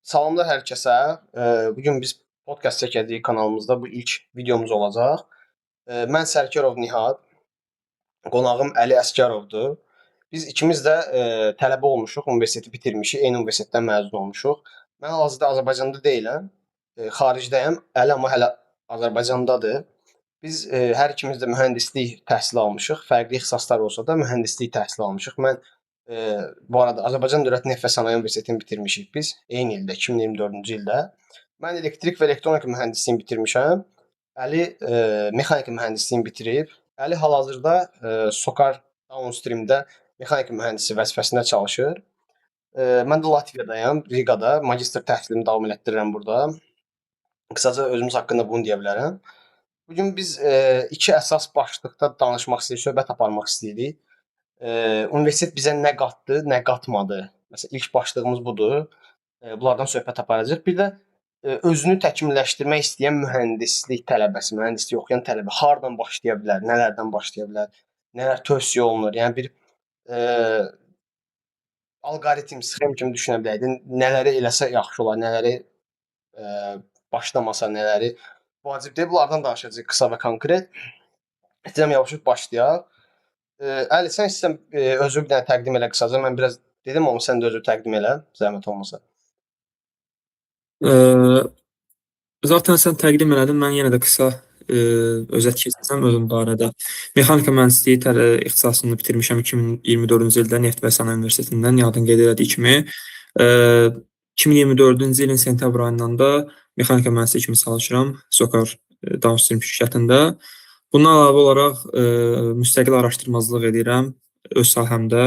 Salamlar hər kəsə. Bu gün biz podkast çəkəcəyik kanalımızda. Bu ilk videomuz olacaq. Mən Sərkarov Nihat, qonağım Əli Əsgərovdur. Biz ikimiz də tələbə olmuşuq, universiteti bitirmişik, eyni universitetdən məzun olmuşuq. Mən hal-hazırda Azərbaycanda deyiləm, xaricdəyəm. Əli amma hələ Azərbaycandadır. Biz hər ikimiz də mühəndislik təhsili almışıq. Fərqli ixtisaslar olsa da mühəndislik təhsili almışıq. Mən bu arada Azərbaycan Dövlət Neft və Sənaye Universitetini bitirmişik biz eyni ildə 2024-cü ildə. Mən elektrik və elektronika mühəndisliyini bitirmişəm. Əli mexanika mühəndisliyini bitirib. Əli hal-hazırda Sokar Downstream-də mexanika mühəndisi vəzifəsində çalışır. Mən də Latviyadayam, Riqada magistr təhsilimi davam etdirirəm burada. Qısaca özümüz haqqında bunu deyə bilərəm. Bu gün biz iki əsas başlıqda danışmaq istəyirik, söhbət aparmaq istəyirik. Universitet bizə nə qatdı, nə qatmadı. Məsələn, ilk başlığımız budur. Bunlardan söhbət aparacağıq. Bir də özünü təkmilləşdirmək istəyən mühəndislik tələbəsi, mühəndislik oxuyan tələbə hardan başlaya bilər, nələrdən başlaya bilər, nələr tövsiyə olunur. Yəni bir alqoritm, sxem kimi düşünə bilərdi. Nələri eləsə yaxşı olar, nələri başlamasa, nələri vacibdir. Bunlardan danışacağıq qısa və konkret. İstəyirəm yavaş-yavaş başlayaq. Əli, sən istəsən özünü bir dənə təqdim elə qısaca. Mən biraz dedim, amma sən də özünü təqdim elə, zəhmət olmasa. Zaten sən təqdim elədin. Mən yenə də qısa özət keçsəm özüm barədə. Mexanika mühəndisliyi ixtisasını bitirmişəm 2024-cü ildə Neft və Sənaye Universitetindən yadın qeyd elədiyi kimi. 2024-cü ilin sentyabr ayından da mexanika mühəndisi kimi çalışıram Sokar Downstream şirkətində. Bundan əlavə olaraq müstəqil araşdırmacılıq edirəm öz sahəmdə.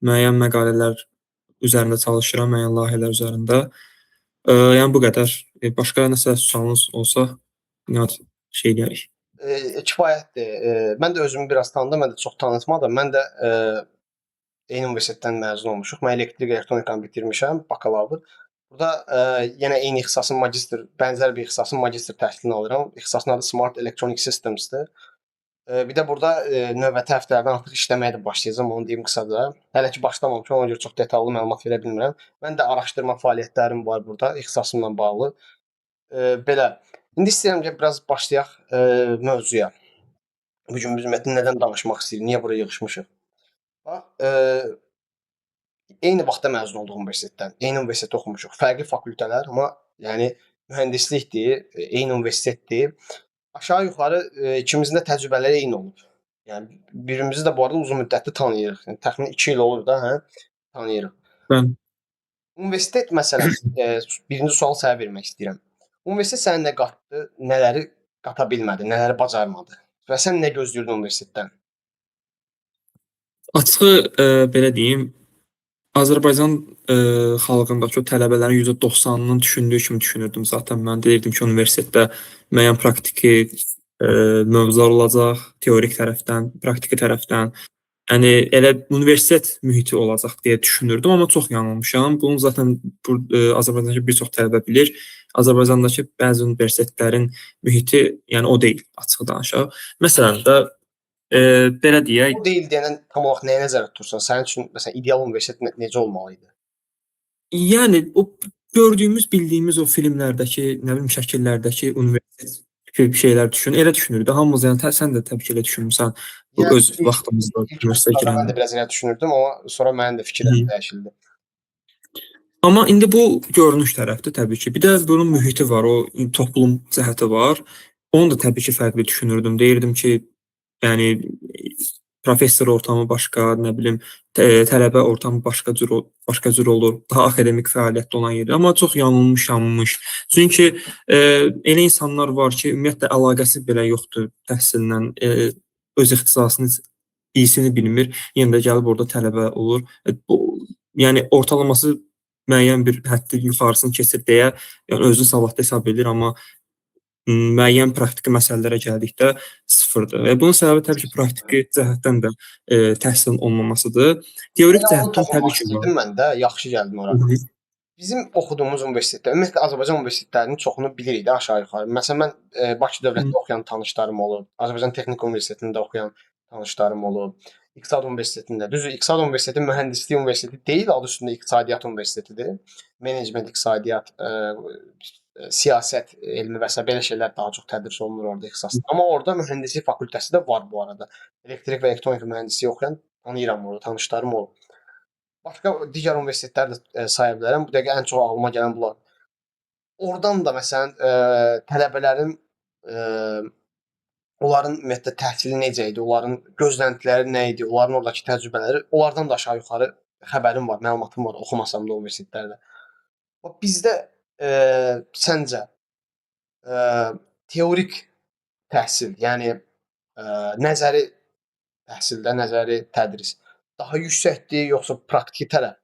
Müəyyən məqalələr üzərində çalışıram, müəyyən layihələr üzərində. Yəni bu qədər. Başqa nəsə sualınız olsa, Nihat şey deyərik. Kifayətdir. Mən də özümü biraz tanıdım, mən də çox tanıtmadım. Mən də eyni universitetdən məzun olmuşuq. Mən elektrik elektronikanı bitirmişəm, bakalavr. Burada yenə eyni ixtisasın magistr, bənzər bir ixtisasın magistr təhsilini alıram. İxtisasın adı Smart Electronic Systems'dir. Bir də burada növbəti həftələrdən artıq işləməyə də başlayacağam, onu deyim qısaca. Hələ ki başlamamışam, ona görə çox detallı məlumat verə bilmirəm. Mən də araşdırma fəaliyyətlərim var burada ixtisasımla bağlı. Belə. İndi istəyirəm ki, biraz başlayaq mövzuya. Bu gün biz ümumiyyətlə nədən danışmaq istəyirik, niyə bura yığışmışıq? Bax, eyni vaxtda məzun olduğum universitetdən, eyni universitetdə oxumuşuq. Fərqli fakültələr, amma yəni mühəndislikdir, eyni universitetdir. Aşağı-yuxarı ikimizin də təcrübələri eyni olub. Yəni birimizi də bu arada uzun müddətli tanıyırıq. Yəni təxminən 2 il olur da, hə, tanıyırıq. Mən Universitet məsələn, birinci sual sənə vermək istəyirəm. Universitet sənə nə qatdı, nələri qata bilmədi, nələri bacarmadı? Və sən nə gözləyirdin universitetdən? açığı belə deyim, Azərbaycan xalqındakı o tələbələrin %90-ının düşündüyü kimi düşünürdüm zaten. Mən deyirdim ki, universitetdə müəyyən praktiki mövzular olacaq, teorik tərəfdən, praktiki tərəfdən. Yəni elə universitet mühiti olacaq deyə düşünürdüm, amma çox yanılmışam. Bunu zaten Azərbaycandakı bir çox tələbə bilir. Azərbaycandakı bəzi universitetlərin mühiti, yəni o deyil, açıq danışaq. Məsələn də belə deyək, O deyil deyəndə tam olaraq nəyə nəzərdə tutursan? Sənin üçün məsələn ideal universitet necə olmalı idi? yəni o gördüyümüz, bildiyimiz o filmlərdəki, nə bilim, şəkillərdəki universitet kimi şeylər düşün. Elə düşünürdü. Hamımız, yəni sən də təbii ki, elə düşünmüsən. Bu Yəni öz vaxtımızda ilk universitetə vaxtlarda mən girəndə. də biraz elə düşünürdüm, amma sonra mənim də Hı. fikrim dəyişildi. Amma indi bu görünüş tərəfdir təbii ki. Bir də bunun mühiti var, o toplum cəhəti var. Onu da təbii ki, fərqli düşünürdüm. Deyirdim ki, yəni professor ortamı başqa, nə bilim, tələbə ortamı başqa cür olur. Daha akademik fəaliyyətdə olan yerdir. Amma çox yanılmışammış. Çünki elə insanlar var ki, ümumiyyətlə əlaqəsi belə yoxdur təhsillə, öz ixtisasını iyisini bilmir. Yenə də gəlib orada tələbə olur. Bu yəni ortalaması müəyyən bir həddi yuxarısını keçir deyə, yəni özünü savadlı hesab edir, amma müəyyən praktiki məsələlərə gəldikdə sıfırdır. Bunun səbəbi təbii ki, praktiki cəhətdən də təhsilin olmamasıdır. Teorik Elə onu cəhətdən təbii toxunmaq ki var. istəyirdim mən də, yaxşı gəldin ora. Hı -hı. Bizim oxuduğumuz universitetdə, ümumiyyətlə Azərbaycan universitetlərinin çoxunu bilirik də aşağı-yuxarı. Məsələn, mən Bakı dövlətdə oxuyan tanışlarım olub, Azərbaycan Texnika Universitetində oxuyan tanışlarım olub. İqtisad Universitetində. Düzdür, İqtisad Universiteti mühəndislik universiteti deyil, adı üstündə İqtisadiyyat Universitetidir. Menecment, iqtisadiyyat, siyasət elmi və s. belə şeylər daha çox tədris olunur orada ixtisasda. Amma orada mühəndislik fakültəsi də var bu arada. Elektrik və elektronika mühəndisliyi oxuyan tanıyıram orada, tanışlarım olub. Başqa digər universitetləri də saya bilərəm. Bu dəqiqə ən çox ağlıma gələn bunlar. Oradan da məsələn, tələbələrin onların ümumiyyətlə təhsili necə idi, onların gözləntiləri nə idi, onların oradakı təcrübələri, onlardan da aşağı-yuxarı xəbərim var, məlumatım var, oxumasam da universitetlərdə. Bax bizdə səncə teorik təhsil, yəni nəzəri təhsildə, nəzəri tədris daha yüksəkdir, yoxsa praktiki tərəf?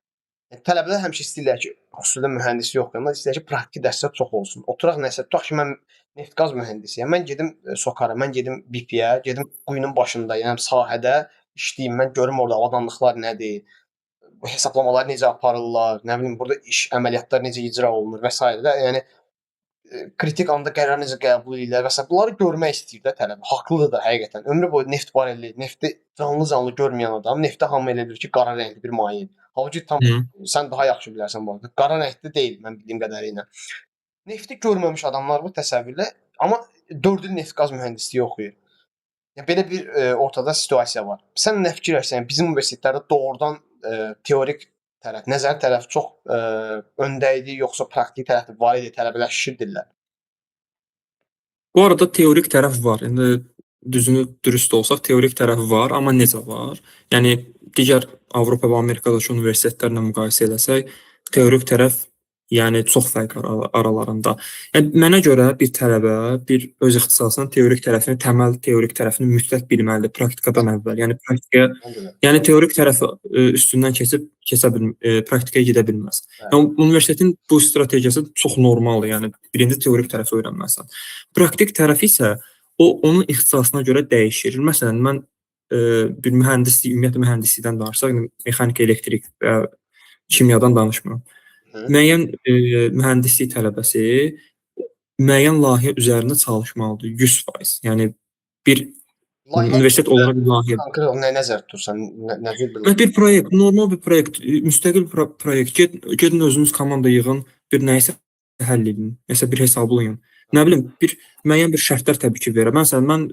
Yəni, tələbələr həmişə istəyirlər ki, xüsusilə mühəndislik oxuyanlar istəyirlər ki, praktiki dərslər çox olsun. Oturaq nəsə, tutaq ki, mən neft-qaz mühəndisiyəm. Mən gedim SOCAR-a, mən gedim BP-yə, gedim quyunun başında, yəni sahədə işləyim, mən görüm orada avadanlıqlar nədir, bu hesablamaları necə aparırlar, nə bilim, burada iş əməliyyatlar necə icra olunur və s. də. Yəni kritik anda qərar necə qəbul edirlər və s. Bunları görmək istəyir də tələbə. Haqlıdır da həqiqətən. Ömrü boyu neft bareli, nefti canlı-canlı görməyən adam neftə hamı elə bilir ki, qara rəngli bir maye. Halbuki tam Hı. sən daha yaxşı bilərsən bu arada. Qara rəngli deyil mən bildiyim qədərilə. Nefti görməmiş adamlar bu təsəvvürlə, amma 4 il neft-qaz mühəndisliyi oxuyur. Yəni belə bir ortada situasiya var. Sən nə fikirləşirsən? Bizim universitetlərdə doğrudan teorik tərəf, nəzəri tərəf çox öndə idi, yoxsa praktik tərəfi var idi, tələbələr şişirdirlər? Bu arada teorik tərəf var. İndi düzünü dürüst olsaq, teorik tərəfi var, amma necə var? Yəni digər Avropa və Amerikadakı universitetlərlə müqayisə eləsək, teorik tərəf yəni çox fərq aralarında. Yəni mənə görə bir tələbə bir öz ixtisasının teorik tərəfini, təməl teorik tərəfini mütləq bilməlidir praktikadan əvvəl. Yəni praktikaya, Məncə də. yəni teorik tərəfi üstündən praktikaya gedə bilməz. Bəli. Yəni universitetin bu strategiyası çox normaldır. Yəni birinci teorik tərəfi öyrənməlisən. Praktik tərəf isə onun ixtisasına görə dəyişir. Məsələn, mən bir mühəndislik, ümumiyyətlə mühəndislikdən danışsaq, mexanika, elektrik və kimyadan danışmıram. Hı. Müəyyən mühəndislik tələbəsi müəyyən layihə üzərində çalışmalıdır 100%. Yəni bir Layihə universitet olaraq bir layihə. konkret olaraq nə nəzərdə tutursan? Nə cür bir Və bir proyekt, normal bir proyekt, müstəqil proyekt. Gedin özünüz komanda yığın, bir nəyisə həll edin. Nəsə bir hesablayın. Nə bilim, bir müəyyən bir şərtlər təbii ki verir. Məsələn, mən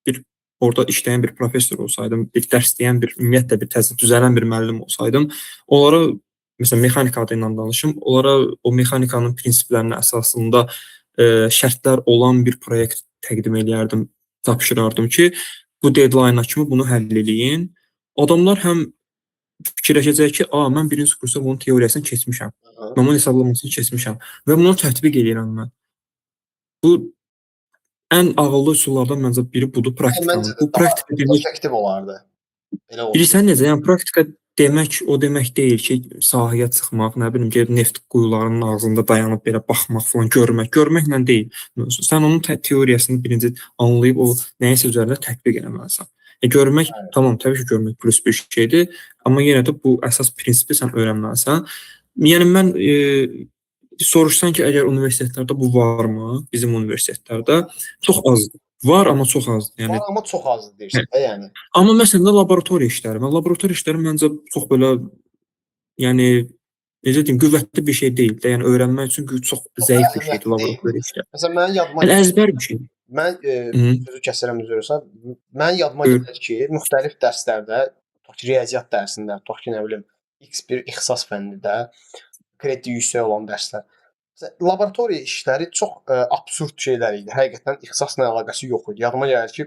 bir orada işləyən bir professor olsaydım, bir dərs deyən bir ümumiyyətlə bir təzə düzələn bir müəllim olsaydım, onlara məsələn mexanika adı ilə danışım, onlara o mexanikanın prinsiplərinə əsasında şərtlər olan bir proyekt təqdim edərdim, tapşırardım ki, bu deadline-a kimi bunu həll eləyin. Adamlar həm fikirləşəcək ki, mən birinci kursda bunun teoriyasını keçmişəm. Hı. Mən bunun hesablamamasını keçmişəm və bunu tətbiq edirəm mən. Bu ən ağıllı üsullardan məncə biri budur, Məncə praktikanın. də Bu daha praktika demək, effektiv olardı. Belə olsa. bilirsən necə? Yəni praktika demək o demək deyil ki, sahəyə çıxmaq, nə bilim, gedib neft quyularının ağzında dayanıb belə baxmaq falan, görmək. Görməklə deyil. Sən onun teoriyasını birinci anlayıb o nəyisə üzərində tətbiq etməlisən. Görmək, tamam, təbii ki, görmək plus bir şeydir, amma yenə də bu əsas prinsipi sən öyrənməlisən. Yəni mən soruşsan ki, əgər universitetlərdə bu varmı? Bizim universitetlərdə çox azdır. Var, amma çox azdır. Yəni Var amma çox azdır deyirsən də yəni. amma məsələn də laboratoriya işləri. Mən laboratoriya işləri məncə çox belə, yəni necə deyim, qüvvətli bir şey deyil də. Yəni öyrənmək üçün çox Çox zəif bir şeydir əhəmiyyətli deyil. laboratoriya işləri. Məsələn, mənim yadıma Yəni əzbər bir şeydir. mən Hı, sözü kəsirəm üzr istəyirəm. Mənim yadıma buyur. gəlir ki, müxtəlif dərslərdə, tutaq ki, riyaziyyat dərsində, tutaq ki, nə bilim, X bir ixtisas fənnində krediti yüksək olan dərslər. Laboratoriya işləri çox absurd şeylər idi. Həqiqətən ixtisasla əlaqəsi yox idi. Yadıma gəlir ki,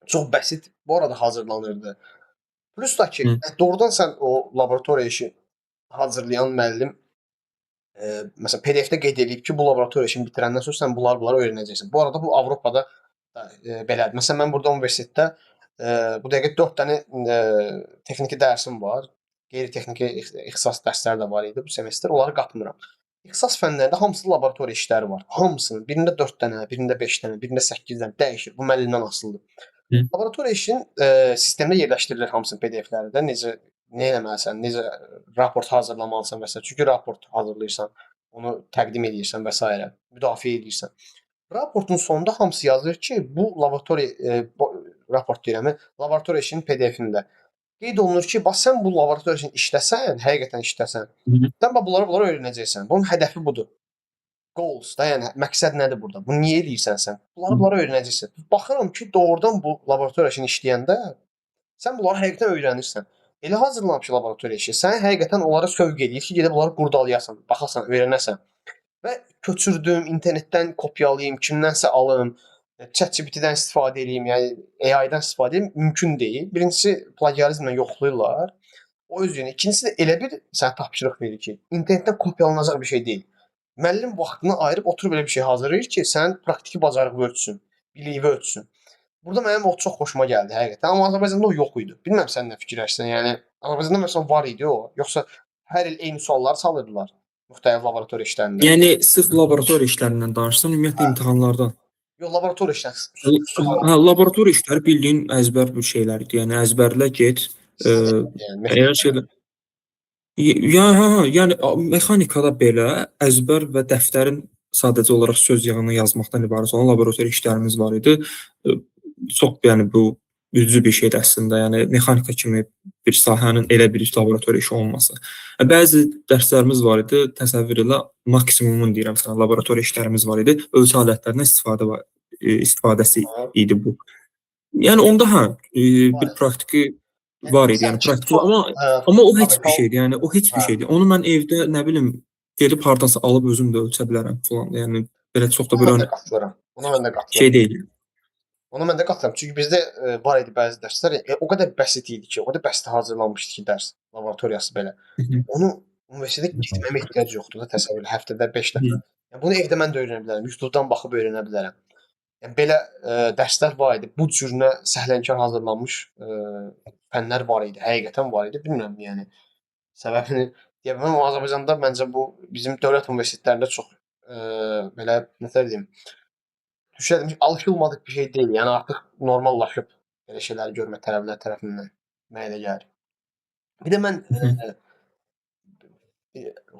çox bəsit bu arada hazırlanırdı. Plus da ki, Hı. doğrudan sən o laboratoriya işi hazırlayan müəllim məsələn PDF-də qeyd edib ki, bu laboratoriya işini bitirəndən sonra sən bunları öyrənəcəksən. Bu arada bu Avropada da belədir. Məsələn, mən burada universitetdə bu dəqiqə 4 dənə texniki dərsim var. Qeyri-texniki ixtisas dərsləri də var idi bu semestr. Onları qatmıram. İxtisas fənlərində hamısı laboratoriya işləri var. Hamısının. Birində 4 dənə, birində 5 dənə, birində 8 dənə dəyişir. Bu müəllimdən asılıdır. Hı. Laboratoriya işinin sistemdə yerləşdirilir hamısı PDF-lərdə. Necə nə etməlisən, necə raport hazırlamalısan və s. Çünki raport hazırlayırsan, onu təqdim edirsən və s. müdafiə edirsən. Raportun sonunda hamısı yazır ki, bu laboratoriya raport deyirəm, laboratoriya işinin PDF-ində. Qeyd olunur ki, bax sən bu laboratoriya işini işləsən, həqiqətən işləsən, sən bax bunları öyrənəcəksən. Bunun hədəfi budur. Goals da, yəni məqsəd nədir burada? Bunu niyə eləyirsən sən? Bunları öyrənəcəksən. Baxıram ki, doğrudan bu laboratoriya işini işləyəndə sən bunları həqiqətən öyrənirsən. Elə hazırlanıb ki, laboratoriya işi, sən həqiqətən onlara sövq eləyir ki, gedib onları qurdalayasan, baxasan, öyrənəsən. Və köçürdüm, internetdən kopyalayım, kimdənsə alım, ChatGPT-dən istifadə edeyim, yəni AI-dan istifadə edeyim, mümkün deyil. Birincisi plagiarizmlə yoxlayırlar. O özünü. İkincisi də elə bir sənə tapşırıq verir ki, internetdən kopyalanacaq bir şey deyil. Müəllim vaxtını ayırıb oturub belə bir şey hazırlayır ki, sənin praktiki bacarığı ölçsün, biliyi ölçsün. Burada mənim o çox xoşuma gəldi həqiqətən. Amma Azərbaycanda o yox idi. Bilmirəm sən nə fikirləşirsən? Yəni Azərbaycanda məsələn var idi o, yoxsa hər il eyni sualları salırdılar müxtəlif laboratoriya işlərində. Yəni sırf laboratoriya işlərindən danışsan, ümumiyyətlə imtahanlardan. Yox, laboratoriya işləri. Hə, laboratoriya işləri bildiyin əzbər bir şeylərdir. Yəni əzbərlə get. Yəni Əgər şeylə yəni mexanikada belə əzbər və dəftərin sadəcə olaraq söz yığını yazmaqdan ibarət olan laboratoriya işlərimiz var idi. Çox yəni bu üzücü bir şeydir əslində. Yəni mexanika kimi bir sahənin elə bir laboratoriya işi olması. Bəzi dərslərimiz var idi. Təsəvvür elə maksimumun deyirəm sənə laboratoriya işlərimiz var idi. Ölçü alətlərindən istifadəsi idi bu. Yəni onda bir praktiki var idi. Yəni praktiki amma o heç bir şeydir. Yəni o heç bir şeydir. Onu mən evdə nə bilim gedib hardasa alıb özüm də ölçə bilərəm falan. Yəni belə çox da bir Ona mən də qatılıram. Şey deyil. Ona mən də qatılıram. Çünki bizdə var idi bəzi dərslər, o qədər bəsit idi ki, o qədər bəsit hazırlanmışdı ki, dərs laboratoriyası belə. Onu universitetə getməyə ehtiyac yoxdur da, təsəvvür həftədə 5 dəfə. Yəni bunu evdə mən də öyrənə bilərəm. YouTube-dan baxıb öyrənə bilərəm. Yəni belə dərslər var idi. Bu cürünə səhlənkar hazırlanmış fənlər var idi. Həqiqətən var idi. Bilmirəm, yəni səbəbini deyə bilməm. Amma Azərbaycanda məncə bu bizim dövlət universitetlərində çox belə necə deyim, alışılmadık bir şey deyil. Yəni artıq normallaşıb belə şeyləri görmək tələbələr tərəfindən mənə elə gəlir. Bir də mən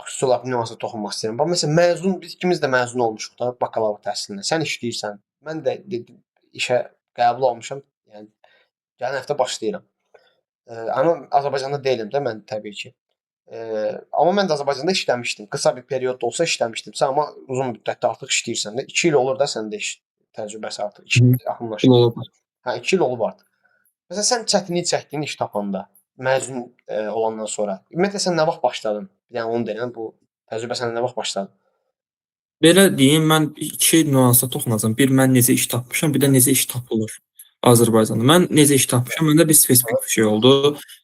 xüsusi olaraq nüansa toxunmaq istəyirəm. Bax məsələn biz ikimiz də məzun olmuşuq da bakalavr təhsilində. Sən işləyirsən. Mən də işə qəbul olmuşam. Yəni gələn həftə başlayıram. Amma Azərbaycanda deyiləm də mən təbii ki. Amma mən də Azərbaycanda işləmişdim. Qısa bir period da olsa işləmişdim. Sən amma uzun müddətdə artıq işləyirsən də. 2 il olur da səndə iş təcrübəsi artıq. 2 il yaxınlaşır. Hə, 2 il olub artıq. Məsələn sən çətinlik çəkdin iş tapanda, məzun olandan sonra. Ümumiyyətlə sən nə vaxt başladın? Yəni onu deyirəm, bu təcrübə səndə nə vaxt başladı? Belə deyim, mən 2 nüansa toxunacağam. Bir, mən necə iş tapmışam, bir də necə iş tapılır Azərbaycanda. Mən necə iş tapmışam, məndə bir spesifik bir şey oldu.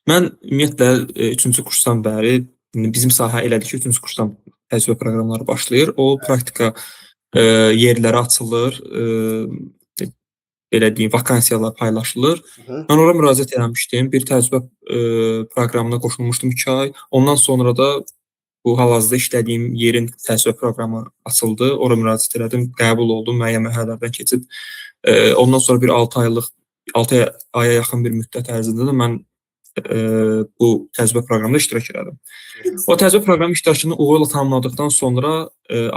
Mən ümumiyyətlə 3-cü kursdan bəri bizim sahə elədir ki, 3-cü kursdan təcrübə proqramları başlayır. O praktika yerləri açılır, belə deyim, vakansiyalar paylaşılır. Mən ora müraciət etmişdim. Bir təcrübə proqramına qoşulmuşdum 2 ay. Ondan sonra da bu hal-hazırda işlədiyim yerin təcrübə proqramı açıldı. Ora müraciət elədim, qəbul oldum, müəyyən mərhələlərdən keçib. Ondan sonra bir 6 aya yaxın bir müddət ərzində də mən bu təcrübə proqramında iştirak elədim. O təcrübə proqramı iştirakını uğurla tamamladıqdan sonra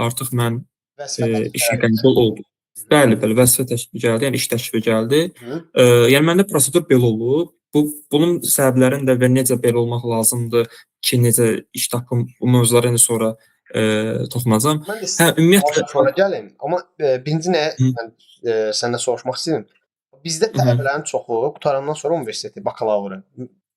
artıq mən işə qəbul oldum. Bəli, vəzifə təklifi gəldi, yəni iş təklifi gəldi. Yəni məndə prosedur belə olub. Bunun səbəblərini də və necə belə olmaq lazımdır ki, necə iş tapım, bu mövzulara indi sonra toxunacağam. Hə, ümumiyyətlə sonra gəlim. Amma birinci nə mən səndən soruşmaq istəyirəm. Bizdə tələbələrin çoxu qutarandan sonra universiteti, bakalavru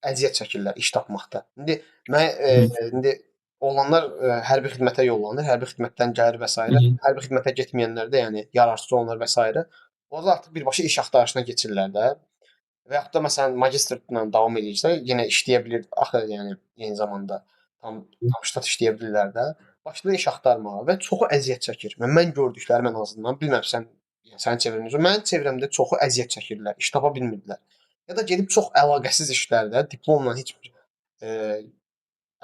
əziyyət çəkirlər iş tapmaqda. İndi olanlar hərbi xidmətə yollanır, hərbi xidmətdən gəlir və s. Hərbi xidmətə getməyənlər də, yəni yararsız olanlar və s. Onlar artıq birbaşa iş axtarışına keçirlər də. Və yaxud da məsələn magistrla davam edirsə, yenə işləyə bilir axı, yəni eyni zamanda tam ştat işləyə bilirlər də. Başlayır iş axtarmağa və çoxu əziyyət çəkir. Mən gördüklərim ən azından, bilmirəm sənin çevrəndə, mənim çevrəmdə çoxu əziyyət çəkirlər, iş tapa bilmirdilər. Ya da gedib çox əlaqəsiz işlərdə, diplomla heç bir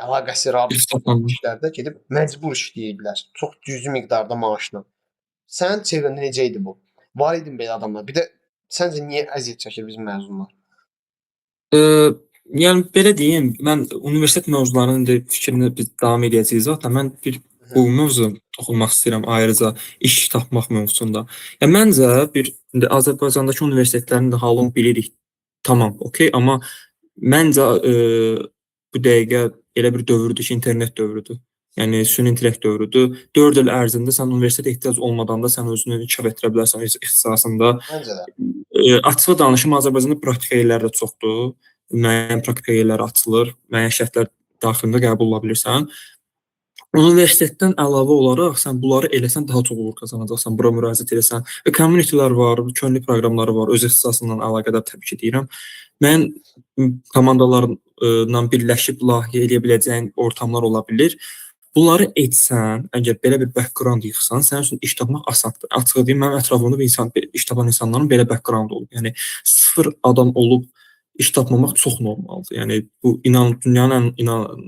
əlaqəsi rabitə işlərdə gedib məcbur işləyirdilər. Çox cüzi miqdarda maaşla. Sənin çevrəndə necə idi bu? Var idi belə adamlar? Bir də səncə niyə əziyyət çəkir bizim məzunlar? Yəni belə deyim, mən universitet mövzularının indi fikrini biz davam edəcəyik zaten. Mən bu mövzu toxunmaq istəyirəm ayrıca iş tapmaq mövzusunda. Ya məncə indi Azərbaycandakı universitetlərin də halını bilirik. Tamam, okey, amma məncə bu dəqiqə elə bir dövrdür ki, internet dövrüdür. Yəni süni intellekt dövrüdür. 4 il ərzində sən universitetə ehtiyac olmadan da sən özünü inkişaf etdirə bilərsən öz ixtisasında. Məncə də. Açıq danışım, Azərbaycanda praktika yerləri də çoxdur. Müəyyən praktika yerləri açılır, müəyyən şərtlər daxilində qəbul ola bilirsən. Universitetdən əlavə olaraq sən bunları eləsən daha çox uğur qazanacaqsan. Bura müraciət eləsən. Və community-lər var, könüllü proqramları var. Öz ixtisasımla əlaqədar təbii ki deyirəm. Mən komandalarla birləşib layihə eləyə biləcəyin ortamlar ola bilər. Bunları etsən, əgər belə bir background yığsan, sənin üçün iş tapmaq asandır. Açıq deyim, mənim ətrafımda bir iş tapan insanların belə background olub. Yəni sıfır adam olub iş tapmamaq çox normaldır. Yəni bu dünyanın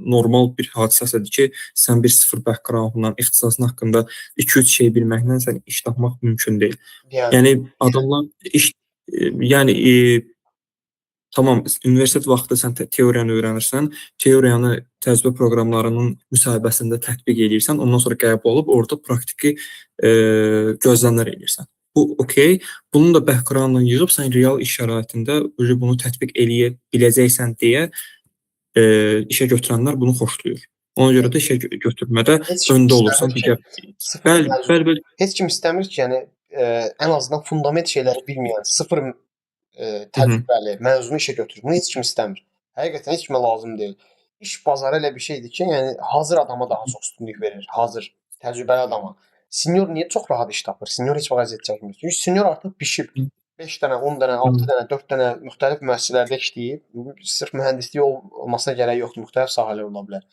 normal bir hadisəsidir ki, sən bir sıfır backgroundla, ixtisasın haqqında 2-3 şey bilməklə sən iş tapmaq mümkün deyil. Yəni Yəni adamlar iş yəni tamam, universitet vaxtı sən teoriyanı öyrənirsən, teoriyanı təcrübə proqramlarının müsahibəsində tətbiq eləyirsən, ondan sonra qəbul olub orada praktiki gözləmlər eləyirsən. Bu okey. Bunun da background'unu yığıb sən real iş şəraitində bunu tətbiq eləyə biləcəksən deyə işə götürənlər bunu xoşlayır. Ona görə də işə götürmədə heç kim öndə istəmir olursan. ki, Digər sıfır bəli, məzun. bəli, bəli. Heç kim istəmir ki, yəni ən azından fundament şeyləri bilməyən, sıfır Hı -hı. təcrübəli məzunu işə götürür. Bunu heç kim istəmir. Həqiqətən heç kimə lazım deyil. İş bazarı elə bir şeydir ki, yəni hazır adama daha çox üstünlük verir. Hazır, təcrübəli adama. Senior niyə çox rahat iş tapır? Senior heç vaxt əziyyət çəkmir. Çünki senior artıq bişib. 5 dənə, 10 dənə, 6 dənə, 4 dənə müxtəlif müəssisələrdə işləyib. Sırf mühəndislik olmasına gərək yoxdur. Müxtəlif sahələr ola bilər.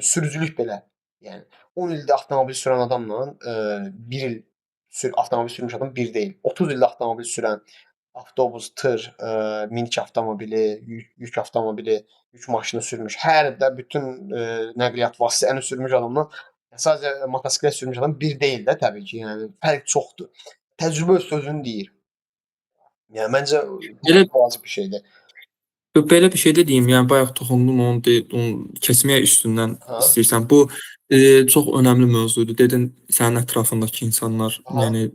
Sürücülük belə. Yəni 10 ildə avtomobil sürən adamla 1 il avtomobil sürmüş adam bir deyil. 30 ildə avtomobil sürən avtobus, tır, minik avtomobili, yük avtomobili, yük maşını sürmüş. Hər də bütün nəqliyyat vasitəsini sürmüş adamla sadəcə motosiklet sürmüş adam bir deyil də təbii ki. Yəni fərq çoxdur. Təcrübə öz sözünü deyir. Yəni məncə bu Elə vacib bir şeydir. Belə bir şey də deyim, yəni bayaq toxundum onu keçməyə üstündən Ha? istəyirsən. Bu çox önəmli mövzudur. Dedin sənin ətrafındakı insanlar, Aha. yəni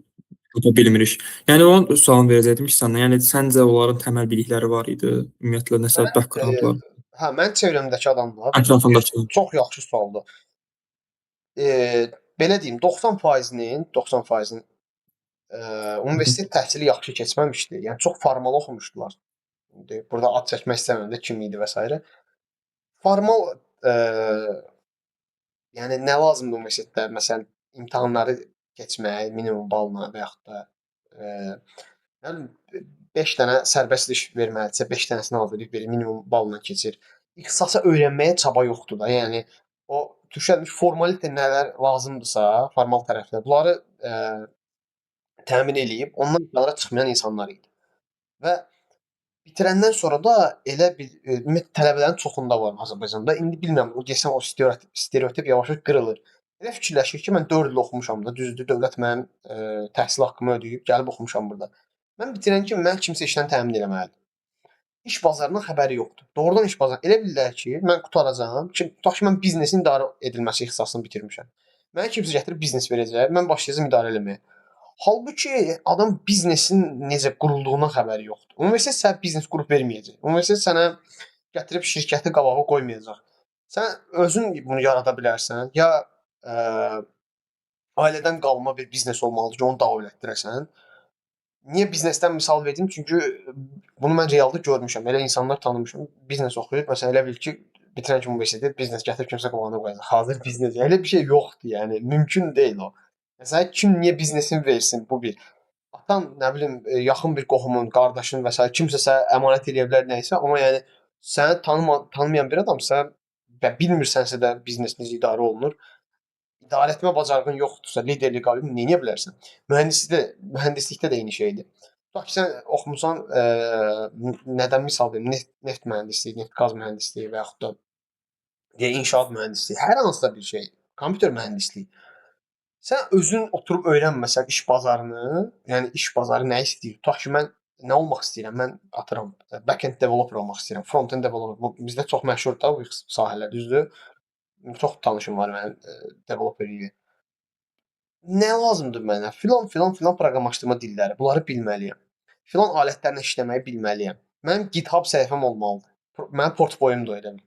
bu da bilmirik. Yəni onu sual verəcəkdim ki, sənə. Yəni səncə onların təməl bilikləri var idi? Ümumiyyətlə nəsə backgroundlar Hə, mənim çevrəmdəki adamlar ətrafındakı. çox yaxşı sualdır. Belə deyim, 90%-nin 90%-nin Hı hı. universitet təhsili yaxşı keçməmişdi. Yəni çox formal oxumuşdular. İndi burada ad çəkmək istəmirəm də kim idi və s. Formal yəni nə lazımdır universitetdə? Məsələn, imtahanları keçmək minimum balla və yaxud da nə bilim 5 dənə sərbəst iş verməlidirsə 5 dənəsini hazırlayıb verir, minimum balla keçir. İxtisasa öyrənməyə çaba yoxdur da. Yəni o düşərmiş formalite nələr lazımdırsa, formal tərəflər bunları təmin eləyib ondan kənara çıxmayan insanlar idi. Və bitirəndən sonra da elə bir ümumiyyətlə tələbələrin çoxunda var Azərbaycanda. İndi bilmirəm, o desəm o stereotip yavaş-yavaş qırılır. Elə fikirləşir ki, mən 4 il oxumuşam da, düzdür, dövlət mənim təhsil haqqımı ödəyib, gəlib oxumuşam burada. Mən bitirən kimi mən kimsə işlə təmin eləməlidir. İş bazarından xəbəri yoxdur. Doğrudan iş bazarı. Elə bilirlər ki, mən qurtaracağam. Tutaq ki, mən biznesin idarə edilməsi ixtisasını bitirmişəm. Mənə kimsə gətirib biznes verəcək, mən başlayacağam idarə eləməyə. Halbuki adam biznesin necə qurulduğundan xəbəri yoxdur. Universitet sənə biznes qurub verməyəcək. Universitet sənə gətirib şirkəti qabağa qoymayacaq. Sən özün bunu yarada bilərsən, ya ailədən qalma bir biznes olmalıdır ki, onu davam etdirəsən. Niyə biznesdən misal verdim? Çünki bunu mən realda görmüşəm. Elə insanlar tanımışam. Biznes oxuyur. Məsələn, elə bil ki, bitirən kimi universitet biznes gətirib kimsə qulağına qoyacaq. Hazır biznes. Elə bir şey yoxdur, yəni mümkün deyil o. Məsələn, kim niyə biznesini versin? Bu bir. Atan, nə bilim, yaxın bir qohumun, qardaşın və s. kimsə sənə əmanət eləyə bilər nə isə, amma yəni səni tanımayan bir adamsa və bilmirsənsə də biznes necə idarə olunur, idarə etmə bacarığın yoxdursa, liderlik qabiliyyətin nə edə bilərsən? Mühəndislikdə də eyni şeydir. Tutaq ki, sən oxumusan, nədən misal verim, neft mühəndisliyi, neft-qaz mühəndisliyi və yaxud da deyək inşaat mühəndisliyi, hər hansısa bir şey, kompüter mühəndisliyi. Sən özün oturub öyrənməsən iş bazarını, yəni iş bazarı nə istəyir? Tutaq ki, mən nə olmaq istəyirəm? Mən atıram backend developer olmaq istəyirəm, frontend developer. Bu bizdə çox məşhurdur da bu sahələr, düzdür? Çox tanışım var mənim developer ilə. nə lazımdır mənə? Filan, filan, filan proqramlaşdırma dilləri. Bunları bilməliyəm. Filan alətlərlə işləməyi bilməliyəm. Mənim GitHub səhifəm olmalıdır. Mənim portfolyom da elədir.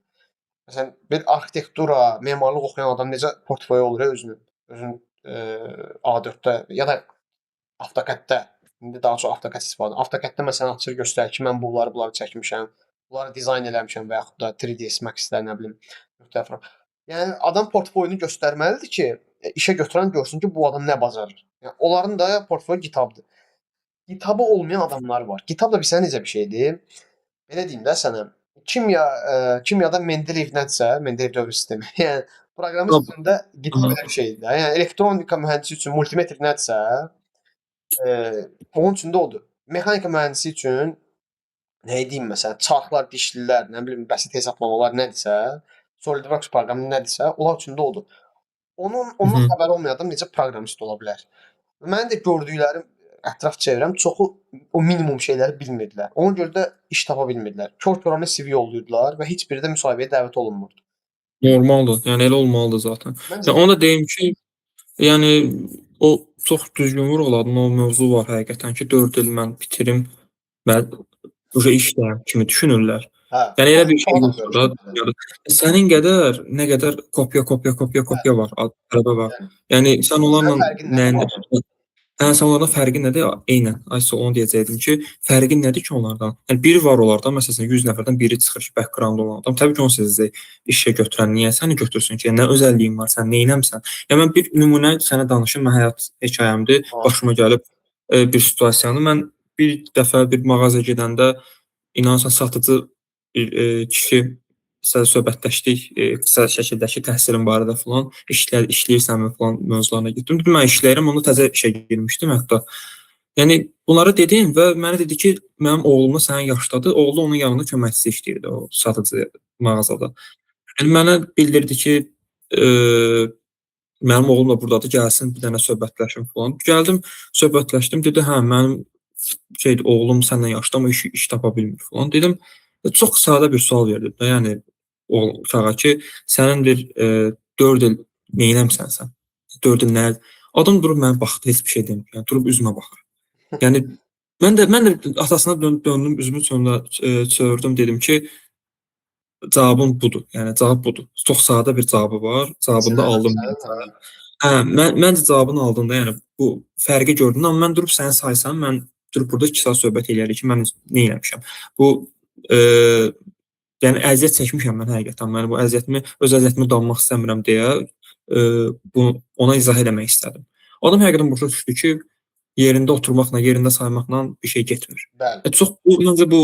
Məsələn, bir arxitektura, memarlıq oxuyan adam necə portfolyo olur ya özünün, özünün A4-də ya da AutoCAD-də. İndi daha çox AutoCAD istifadə. AutoCAD-də məsələn açır göstərir ki, mən bunları çəkmişəm. Bunları dizayn eləmişəm və yaxud da 3ds Max-də nə bilim müxtəlif. Yəni adam portfolyonu göstərməlidir ki, işə götürən görsün ki, bu adam nə bacarır. Yəni onların da portfolyo GitHub-dır. GitHub-ı olmayan adamlar var. GitHub da bilirsən necə bir şeydir? Belə deyim də sənə. Kimyada Mendeleyev nədirsə, Mendeleyev dövr sistemi. Yəni proqramist üçün də GitHub belə bir şeydir də. Yəni elektronika mühəndisi üçün multimetr nədirsə, onun üçün də odur. Mexanika mühəndisi üçün nə deyim məsələn, çarxlar, dişlilər, nə bilim bəsit hesablamalar nədirsə, SolidWorks proqramı nədirsə, onlar üçün də odur. Ondan xəbəri olmayan adam necə proqramist ola bilər? Mənim də gördüklərim ətraf çevrəm çoxu o minimum şeyləri bilmirdilər. Ona görə də iş tapa bilmirdilər. Kör-körənə CV yollayırdılar və heç biri də müsahibəyə dəvət olunmurdu. Normaldır. Yəni elə olmalıdır zaten. Məncə Ya onu da deyim ki, yəni o çox düzgün vurğuladın. O mövzu var həqiqətən ki, 4 il mən bitirim və uje işləyəm kimi düşünürlər. hə, Yəni elə çox bir çox şey adam yoxdur da görmüşəm belə. dünyada. Sənin qədər nə qədər kopya var, tələbə var. Yəni Yəni sən sənin onlarla fərqin nə nədir? hə, sən onlardan fərqi nədir? Eynən. Aysə onu deyəcəkdim ki, fərqi nədir ki onlardan? Yəni biri var onlardan, məsələn 100 nəfərdən biri çıxır ki, background olan adam. Təbii ki, onu sizə işə götürən niyə səni götürsün ki? Yəni, nə özəlliyin var, sən neynəmsən? Yəni mən bir nümunə sənə danışım, mən həyat hekayəmdir. Danış. Başıma gəlib bir situasiyanı. Mən bir dəfə bir mağazaya gedəndə inanırsan satıcı bir kişi söhbətləşdik, qısa şəkildəki təhsilin barədə filan, işləyirsənmi filan mövzularına getdim. Dedim mən işləyirəm, onda təzə işə girmişdim hətta. Yəni bunları dedim və mənə dedi ki, mənim oğlum da sənin yaşdadır. Oğlu onun yanında köməkçisi işləyirdi o satıcı mağazada. Yəni mənə bildirdi ki, mənim oğlum da burdadır, gəlsin bir dənə söhbətləşim filan. Gəldim, söhbətləşdim. Dedi, hə, mənim oğlum səndən yaşlıdır, amma iş tapa bilmir filan. Dedim, çox sadə bir sual verdim də, yəni o uşağa ki, sənin bir 4 il neyləmisən sən? 4 il nə? Adam durub mənə baxdı, heç bir şey demir. Yəni durub üzümə baxır. Yəni mən də atasına döndüm, üzümü çevirdim, dedim ki, cavabım budur. Yəni cavab budur. Çox sadə bir cavabı var. Cavabını da aldım Sinirlənirsən, mən. hə. Hə, məncə cavabını aldın da, yəni bu fərqi gördün, amma mən durub səni saysam, mən durub burada 2 saat söhbət eləyərik ki, mən nə eləmişəm. Bu yəni əziyyət çəkmişəm mən həqiqətən. Mən bu əziyyətimi, öz əziyyətimi danmaq istəmirəm deyə bunu ona izah eləmək istədim. Adam həqiqətən başa düşdü ki, yerində oturmaqla, yerində saymaqla bir şey getmir. Bəli. Çox məncə bu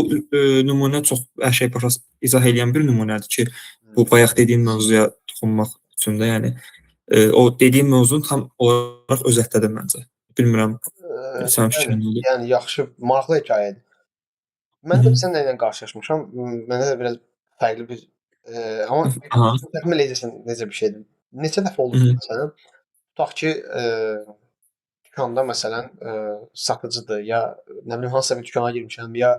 nümunə çox hər şey başa izah edən bir nümunədir ki, bu bayaq dediyim mövzuya toxunmaq üçün də, yəni o dediyim mövzunu tam olaraq özətlədim məncə. Bilmirəm, sənin Yəni fikrin nədir? yəni yaxşı, maraqlı hekayədir. Hı Mən də -hı. bilirsən nə ilə qarşılaşmışam. Məndə də biraz fərqli bir amma Aha. təxmin eləyirsən necə bir şeydir. Neçə dəfə Hı olub -hı. məsələn, tutaq ki, dükkanda məsələn, satıcıdır ya nə bilim hansısa bir dükkana girmişəm ya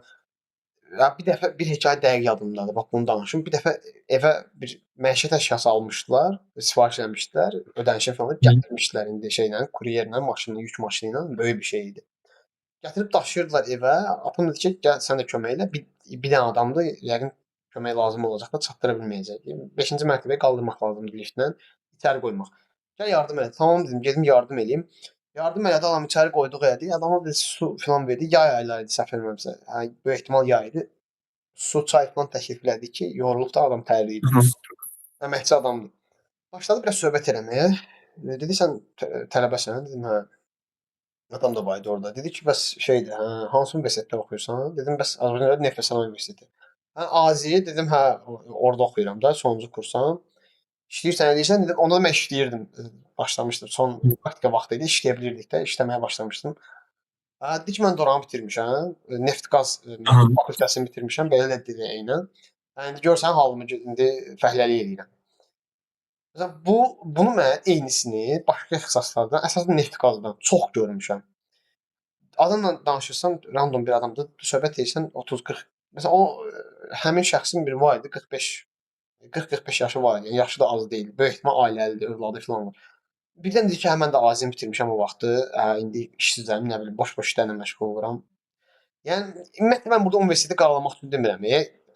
bir dəfə bir hekayə dəqiq yadımdadır. Bax bunu danışım. Bir dəfə evə bir məişət əşyası almışdılar, sifariş eləmişdilər, ödənişini falan Hı -hı. gətirmişdilər indi şeylə, kuryerlə, maşınla, yük maşını ilə böyük bir şey idi. Gətirib daşıyırdılar evə. Atam dedi ki, gəl sən də kömək elə. Bir dənə adamdır, yəqin kömək lazım olacaq da çatdıra bilməyəcək. 5-ci mərtəbəyə qaldırmaq lazımdır liftlə, içəri qoymaq. Gəl yardım elə. Tamam dedim, gedim yardım eləyim. Yardım elədi, adam içəri qoyduq elədi. Adama bir su filan verdi. Yay ayları idi səhv eləmirəmsə. Hə, böyük ehtimal yay idi. Su, çay filan təklif elədi ki, yorulub da adam tərləyib. Aha. Əməkçi adamdır. Başladı biraz söhbət eləməyə. Dedi sən tələbəsən? Dedim hə. Adam da var idi orada. Dedi ki, bəs şeydir, hə, hansı universitetdə oxuyursan? Dedim, bəs Azərbaycanda Neft və Sənaye Universiteti. Hə, AZI dedim, hə, orada oxuyuram da, sonuncu kursam. İşləyirsən, edirsən, dedim, onda da mən işləyirdim. Başlamışdım. Son praktika vaxtı idi, işləyə bilirdik də, işləməyə başlamışdım. Hə, dedi ki, mən doranı bitirmişəm. Neft qaz Aha. fakültəsini bitirmişəm, belə də dedi eynən. Hə, indi görsən halımı indi fəhləlik eləyirəm. Məsələn, bunu mən eynisini başqa ixtisaslardan, əsasən neft qazdan çox görmüşəm. Adamla danışırsan, random bir adamdır, söhbət edirsən 30-40. Məsələn, həmin şəxsin biri var idi 45 40-45 yaşı var idi. Yəni yaşı da az deyil. Böyük ehtimal ailəlidir, övladı filan var. birdən dedi ki, hə mən də azim bitirmişəm o vaxtı. Hə, indi işsizəm, nə bilim, boş-boş işlərlə məşğul oluram. Yəni ümumiyyətlə mən burada universiteti qaralamaq üçün demirəm.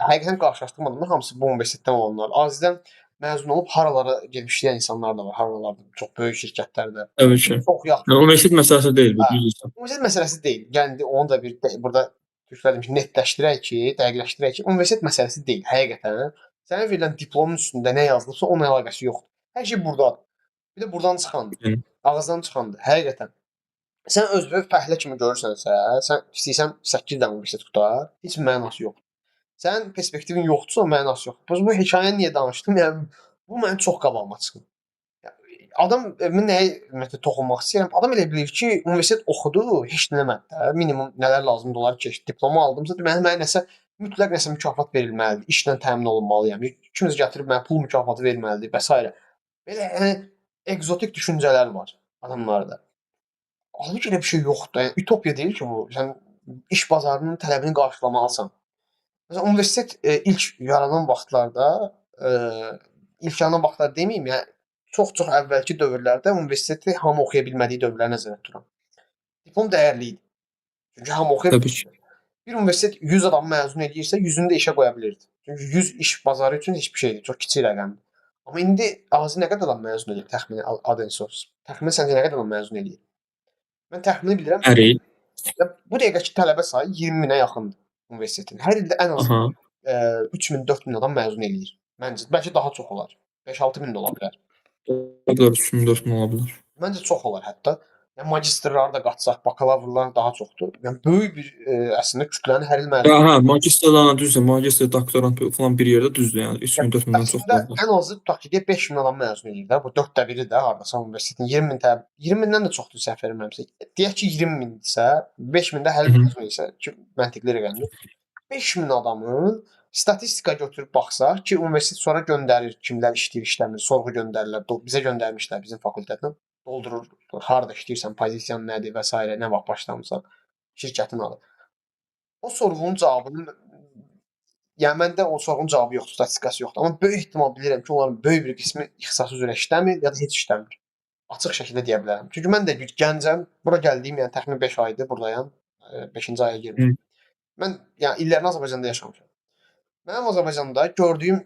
Həqiqətən qarşılaşdığım adamlar hamısı bu universitetdən olanlar. Azizdən məzun olub haralara gedib işləyən insanlar da var, haralarda, çox böyük şirkətlərdə. Təbii ki. Çox yaxşı. Yəni, universitet məsələsi deyil bu, Hə, düzdürsən. universitet məsələsi deyil. Yəni onu da bir burada türklər demiş netləşdirək ki, dəqiqləşdirək ki, universitet məsələsi deyil həqiqətən. Sənə verilən diplomun üstündə nə yazılıbsa onunla əlaqəsi yoxdur. Hər şey burdadır. Bir də burdan çıxandır. Yəni, Ağızdan çıxandır. Həqiqətən. Sən özünü fəhlə kimi görürsənsə, sən istəyirsən 8 dənə universitet qutar, heç mənası yoxdur. Sənin perspektivin yoxdursa, mənası yoxdur. Bu hekayəni niyə danışdım? Yəni bu mənim çox qabağıma çıxıb. Adam mən nəyə ümumiyyətlə toxunmaq istəyirəm? Adam elə bilir ki, universitet oxudu, heç nə eləmədi də. Minimum nələr lazımdır onları keçdi. Diplomu aldımsa, deməli mənə nəsə mütləq nəsə mükafat verilməlidir. İşlə təmin olunmalıyam. Kimsə gətirib mənə pul mükafatı verməlidir və s. Belə yəni ekzotik düşüncələr var adamlarda. Halbuki elə bir şey yoxdur. Yəni utopiya deyil ki bu. Sən iş bazarının tələbini qarşılamalısan. Məsələn, universitet ilk yaranan vaxtlarda, ilk yaranan vaxtlar deməyim, yəni çox-çox əvvəlki dövrlərdə universiteti hamı oxuya bilmədiyi dövrləri nəzərdə tuturam. Diplom dəyərli idi. Çünki hamı oxuya təbii bilirdi. ki. Bir universitet 100 adamı məzun edirsə, 100-ünü də işə qoya bilirdi. Çünki 100 iş bazarı üçün heç bir şeydir, çox kiçik rəqəmdir. Amma indi azı nə qədər adam məzun edir təxmini adın sos. Təxmini səncə nə qədər adam məzun edir? Mən təxmini bilirəm. Hər il. Bu dəqiqəki tələbə sayı 20 minə yaxındır universitetin. Hər ildə ən azı Aha. 3000, 4000 adam məzun eləyir. Məncə bəlkə daha çox olar. 5-6 min də ola bilər. O qədər 3000, 4000 ola bilər. Məncə çox olar hətta. Yəni magistrları da qatsaq, bakalavrlar daha çoxdur. Yəni böyük bir əslində kütlənin hər il məzun. Hə, magistrlarla düzdür, magistr, doktorant falan bir yerdə düzdür, yəni 3000, 4000-dən çox Əslində olar. ən azı tutaq ki, 5000 adam məzun eləyir də. Bu 4də biri də hardasa universitetin 20 min 20 mindən də çoxdur səhv eləmirəmsə. Deyək ki 20 mindirsə, 5000 də hər Hı il -hı. məzun etsə, ki məntiqli rəqəmdir. 5000 adamın statistika götürüb baxsaq ki, universitet sonra göndərir kimlər işləyir, işləmir, sorğu göndərirlər. Bizə göndərmişlər bizim fakültətdən. Doldurur, harda işləyirsən, pozisiyan nədir və s. nə vaxt başlamısan, şirkətin adı. O sorğunun cavabını yəni məndə o sorğunun cavabı yoxdur, statistikası yoxdur. Amma böyük ehtimal bilirəm ki, onların böyük bir qismi ixtisası üzrə işləmir ya da heç işləmir. Açıq şəkildə deyə bilərəm. Çünki mən də gəncəm. Bura gəldiyim yəni təxminən 5 aydır burdayam. 5-ci aya girmişəm. Mən yəni illərini Azərbaycanda yaşamışam. Mənim Azərbaycanda gördüyüm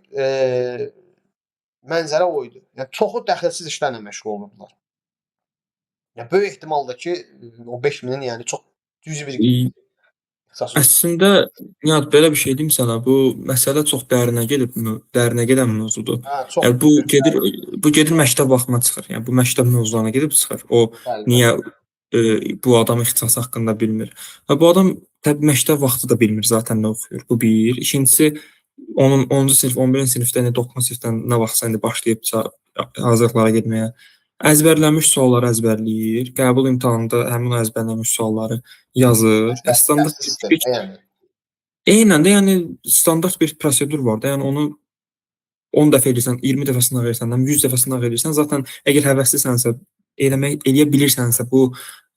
mənzərə o idi. Yəni çoxu dəxilsiz işlərlə məşğul olurdular. Yəni böyük ehtimaldır ki, o 5000-in yəni çox cüzi bir İ ixtisası yoxdur. Əslində, Nihat, belə bir şey deyim sənə, bu məsələ çox dərinə gedib, dərinə gedən mövzudur. Hə, çox Yəni bu gedir məktəb vaxtına çıxır. Yəni bu məktəb mövzularına gedib çıxır. O bəli, bəli. niyə bu adam ixtisas haqqında bilmir. Və bu adam təbii məktəb vaxtı da bilmir zaten nə oxuyur. Bu bir. İkincisi onun 10-cu sinif, 11-ci sinifdə, 9-cu sinifdən nə vaxtsa indi başlayıbsa hazırlıqlara getməyə əzbərlənmiş sualları əzbərləyir. Qəbul imtahanında həmin o əzbərlənmiş sualları yazır. Standart Dərsli sistemdə yəni. eynən də yəni standart bir prosedur var da. Yəni onu 10 dəfə edirsən, 20 dəfə sınaq edirsən, 100 dəfə sınaq edirsən, zaten əgər həvəslisənsə, eləyə bilirsənsə, bu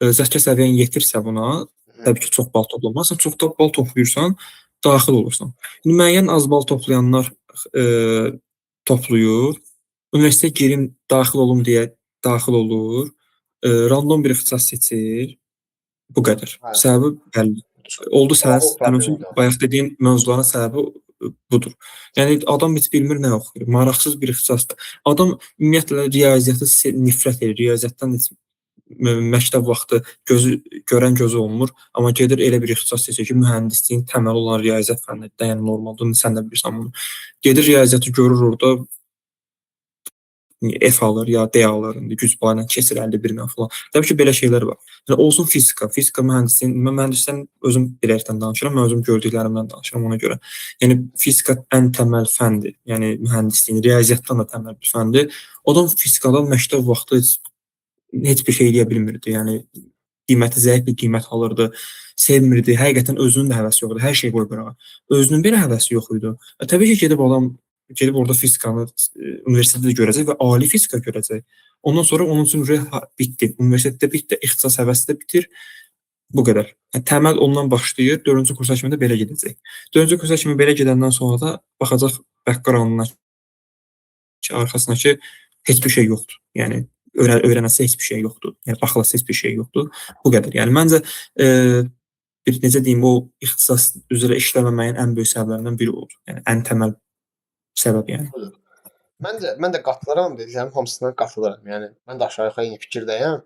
zəka səviyyən yetirsə buna, təbii ki, çox bal toplamazsan, çox da bal toplayırsan, daxil olursan. İndi müəyyən az bal toplayanlar toplayır, universitetə girim, daxil olum deyə daxil olur, random bir ixtisas seçir, bu qədər. Hə. Səbəbi bəlli. Oldu səs, O problem üçün oldu. bayaq dediyin mövzuların səbəbi budur. Yəni adam heç bilmir nə oxuyur. Maraqsız bir ixtisasdır. Adam ümumiyyətlə riyaziyyatı nifrət edir. Riyaziyyatdan heç məktəb vaxtı görən gözü olmur, amma gedir elə bir ixtisas seçir ki, mühəndisliyin təməli olan riyaziyyat fənnidir. Yəni normaldır, sən də bilirsən bunu. Gedir riyaziyyatı görür orada F alır ya D alır, indi güc bala ilə keçir 51-lə falan. Təbii ki, belə şeylər var. Yəni olsun fizika, fizika mühəndisliyin, mən mühəndislikdən özüm bilərəkdən danışıram, mən özüm gördüklərimdən danışıram ona görə. Yəni fizika ən təməl fəndir. Yəni mühəndisliyin, riyaziyyatdan da təməl bir fəndir. Adam fizikadan məktəb vaxtı heç bir şey eləyə bilmirdi. Yəni qiyməti zəif bir qiymət alırdı, sevmirdi. Həqiqətən özünün də həvəsi yox idi. Hər şey qoy qırağa. Özünün belə həvəsi yox idi. Təbii ki, gedib orada fizikanı universitetdə görəcək və ali fizika görəcək. Ondan sonra onun üçün bitdi. Universitetdə bitdi, ixtisas həvəsi də bitir. Bu qədər. Yəni, təməl ondan başlayır, 4-cü kursa kimi də belə gedəcək. 4-cü kursa kimi belə gedəndən sonra da baxacaq background-una ki, arxasına ki, heç bir şey yoxdur. Yəni öyrənəsi heç bir şey yoxdur. Yəni baxılası heç bir şey yoxdur. Bu qədər. Yəni məncə bir necə deyim, o ixtisas üzrə işləməməyin ən böyük səbəblərindən biri odur. Yəni ən təməl səbəb yəni. Budur. Mən də qatılıram, dediklərim hamısına qatılıram. Yəni mən də aşağı-yuxarı eyni fikirdəyəm.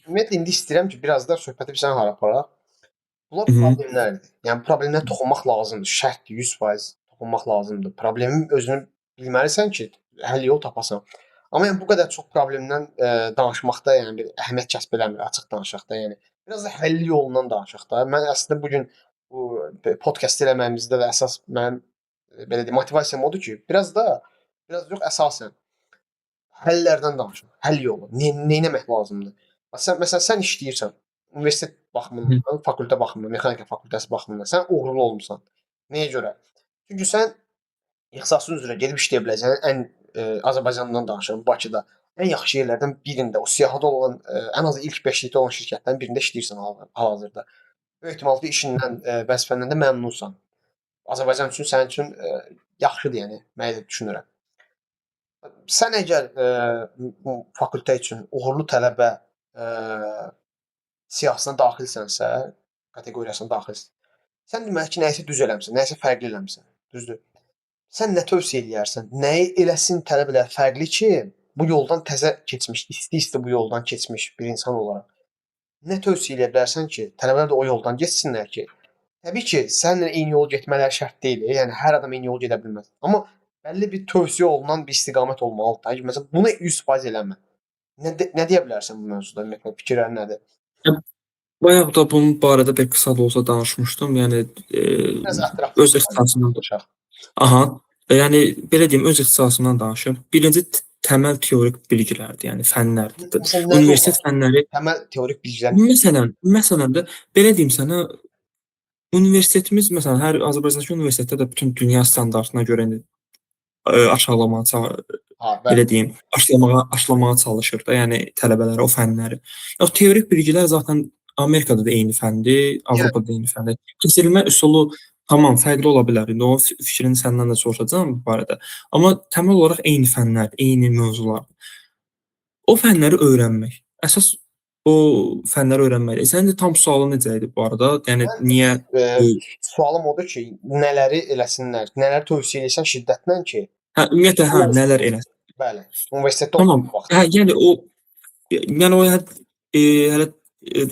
Ümumiyyətlə indi istəyirəm ki, biraz da söhbəti bir sən hara aparaq. Bunlar Hı -hı. problemlərdir. Yəni problemlərə toxunmaq lazımdır. Şərtdir, 100% toxunmaq lazımdır. Problemin özünü bilməlisən ki, həll yol tapasan. Amma yəni bu qədər çox problemdən danışmaqda yəni bir əhəmiyyət kəsb eləmir, açıq danışaq da. Yəni biraz da həll yolundan danışaq da. Mən əslində bu gün bu podkast eləməyimizdə də əsas mənim belə deyim motivasiyam odur ki, biraz yox əsasən həllərdən danışaq. Həll yolu. Nə etmək lazımdır? Məsələn sən işləyirsən, universitet baxımından, fakültə baxımından, mexanika fakültəsi baxımından sən uğurlu olmusan. Nəyə görə? Çünki sən ixtisasın üzrə gedib işləyə biləcəyin ən Azərbaycandan danışıram, Bakıda ən yaxşı yerlərdən birində, o siyahıda olan ən azı ilk 5-likdə olan şirkətlərin birində işləyirsən hal-hazırda. Böyük ehtimal ki, işindən, vəzifəndən də məmnunsan. Azərbaycan üçün sənin üçün yaxşıdır, yəni mən elə düşünürəm. Sən əgər bu fakültə üçün uğurlu tələbə siyahısına daxilsənsə, kateqoriyasına daxilsən, sən deməli ki, nəyisə düz eləmisən, nəyisə fərqli eləmisən. Düzdür? Sən nə tövsiyə eləyərsən? Nəyi eləsin tələbələr fərqli ki, bu yoldan təzə keçmiş, isti-isti bu yoldan keçmiş bir insan olaraq. Nə tövsiyə edə bilərsən ki, tələbələr də o yoldan keçsinlər ki, təbii ki, səninlə eyni yolu getmələri şərt deyil. Yəni hər adam eyni yolu gedə bilməz. Amma bəlli bir tövsiyə olunan bir istiqamət olmalıdır. Məsələn, bunu 100% eləmə. Nə deyə bilərsən bu mövzuda? Ümumiyyətlə fikirlərin nədir? Bayaq da bunun barədə bir qısa da olsa danışmışdım. Yəni Biraz ətraflı öz ixtisasımdan danışaq. aha, yəni belə deyim, öz ixtisasımdan danışım. Birinci təməl teorik bilgilərdir, yəni fənlərdir. Məsələn, nədir Universitet onlar? fənləri Təməl teorik bilgilər. məsələn də belə deyim sənə, universitetimiz məsələn hər Azərbaycandakı universitetdə də bütün dünya standartına görə aşağılamağa Ha, belə bəli. deyim, aşılamağa çalışır da, yəni tələbələrə o fənləri. Yox, teorik bilgilər zaten Amerikada da eyni fəndir, Yəni Avropada da eyni fəndir. Keçirilmə üsulu tamam fərqli ola bilər. İndi o fikrini səndən də soruşacağam bu barədə. Amma təməl olaraq eyni fənlər, eyni mövzular. O fənləri öyrənmək. Əsas o fənləri öyrənməkdir. Səncə tam sualın necə idi bu arada? Yəni niyə Eee, bu sualım odur ki, nələri eləsinlər, nələri tövsiyə edirsən şiddətlə ki, ümumiyyətlə nələr universitet eləsin? bəli, universitetdə Tamam. oxuyan vaxtı. Yəni o hələ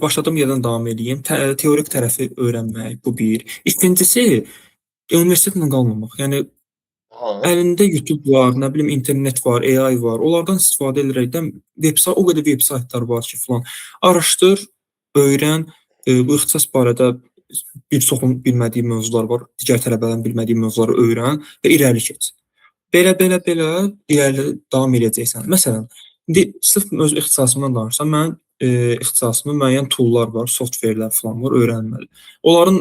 başladığım yerdən davam edeyim. Teorik tərəfi öyrənmək bu bir. İkincisi universitetlə qalmamaq. Yəni Aha. əlində YouTube var, nə bilim internet var, AI var. Onlardan istifadə edərekdən o qədər veb saytlar var ki, filan. Araşdır, öyrən, bu ixtisas barədə bir çoxun bilmədiyi mövzular var. Digər tələbələrin bilmədiyi mövzuları öyrən və irəli keç. Belə irəli davam edəcəksən. Məsələn, indi sırf öz ixtisasımdan danışsam, mənim ixtisasımın müəyyən tool'lar var, software'lər falan var, öyrənilməli. Onların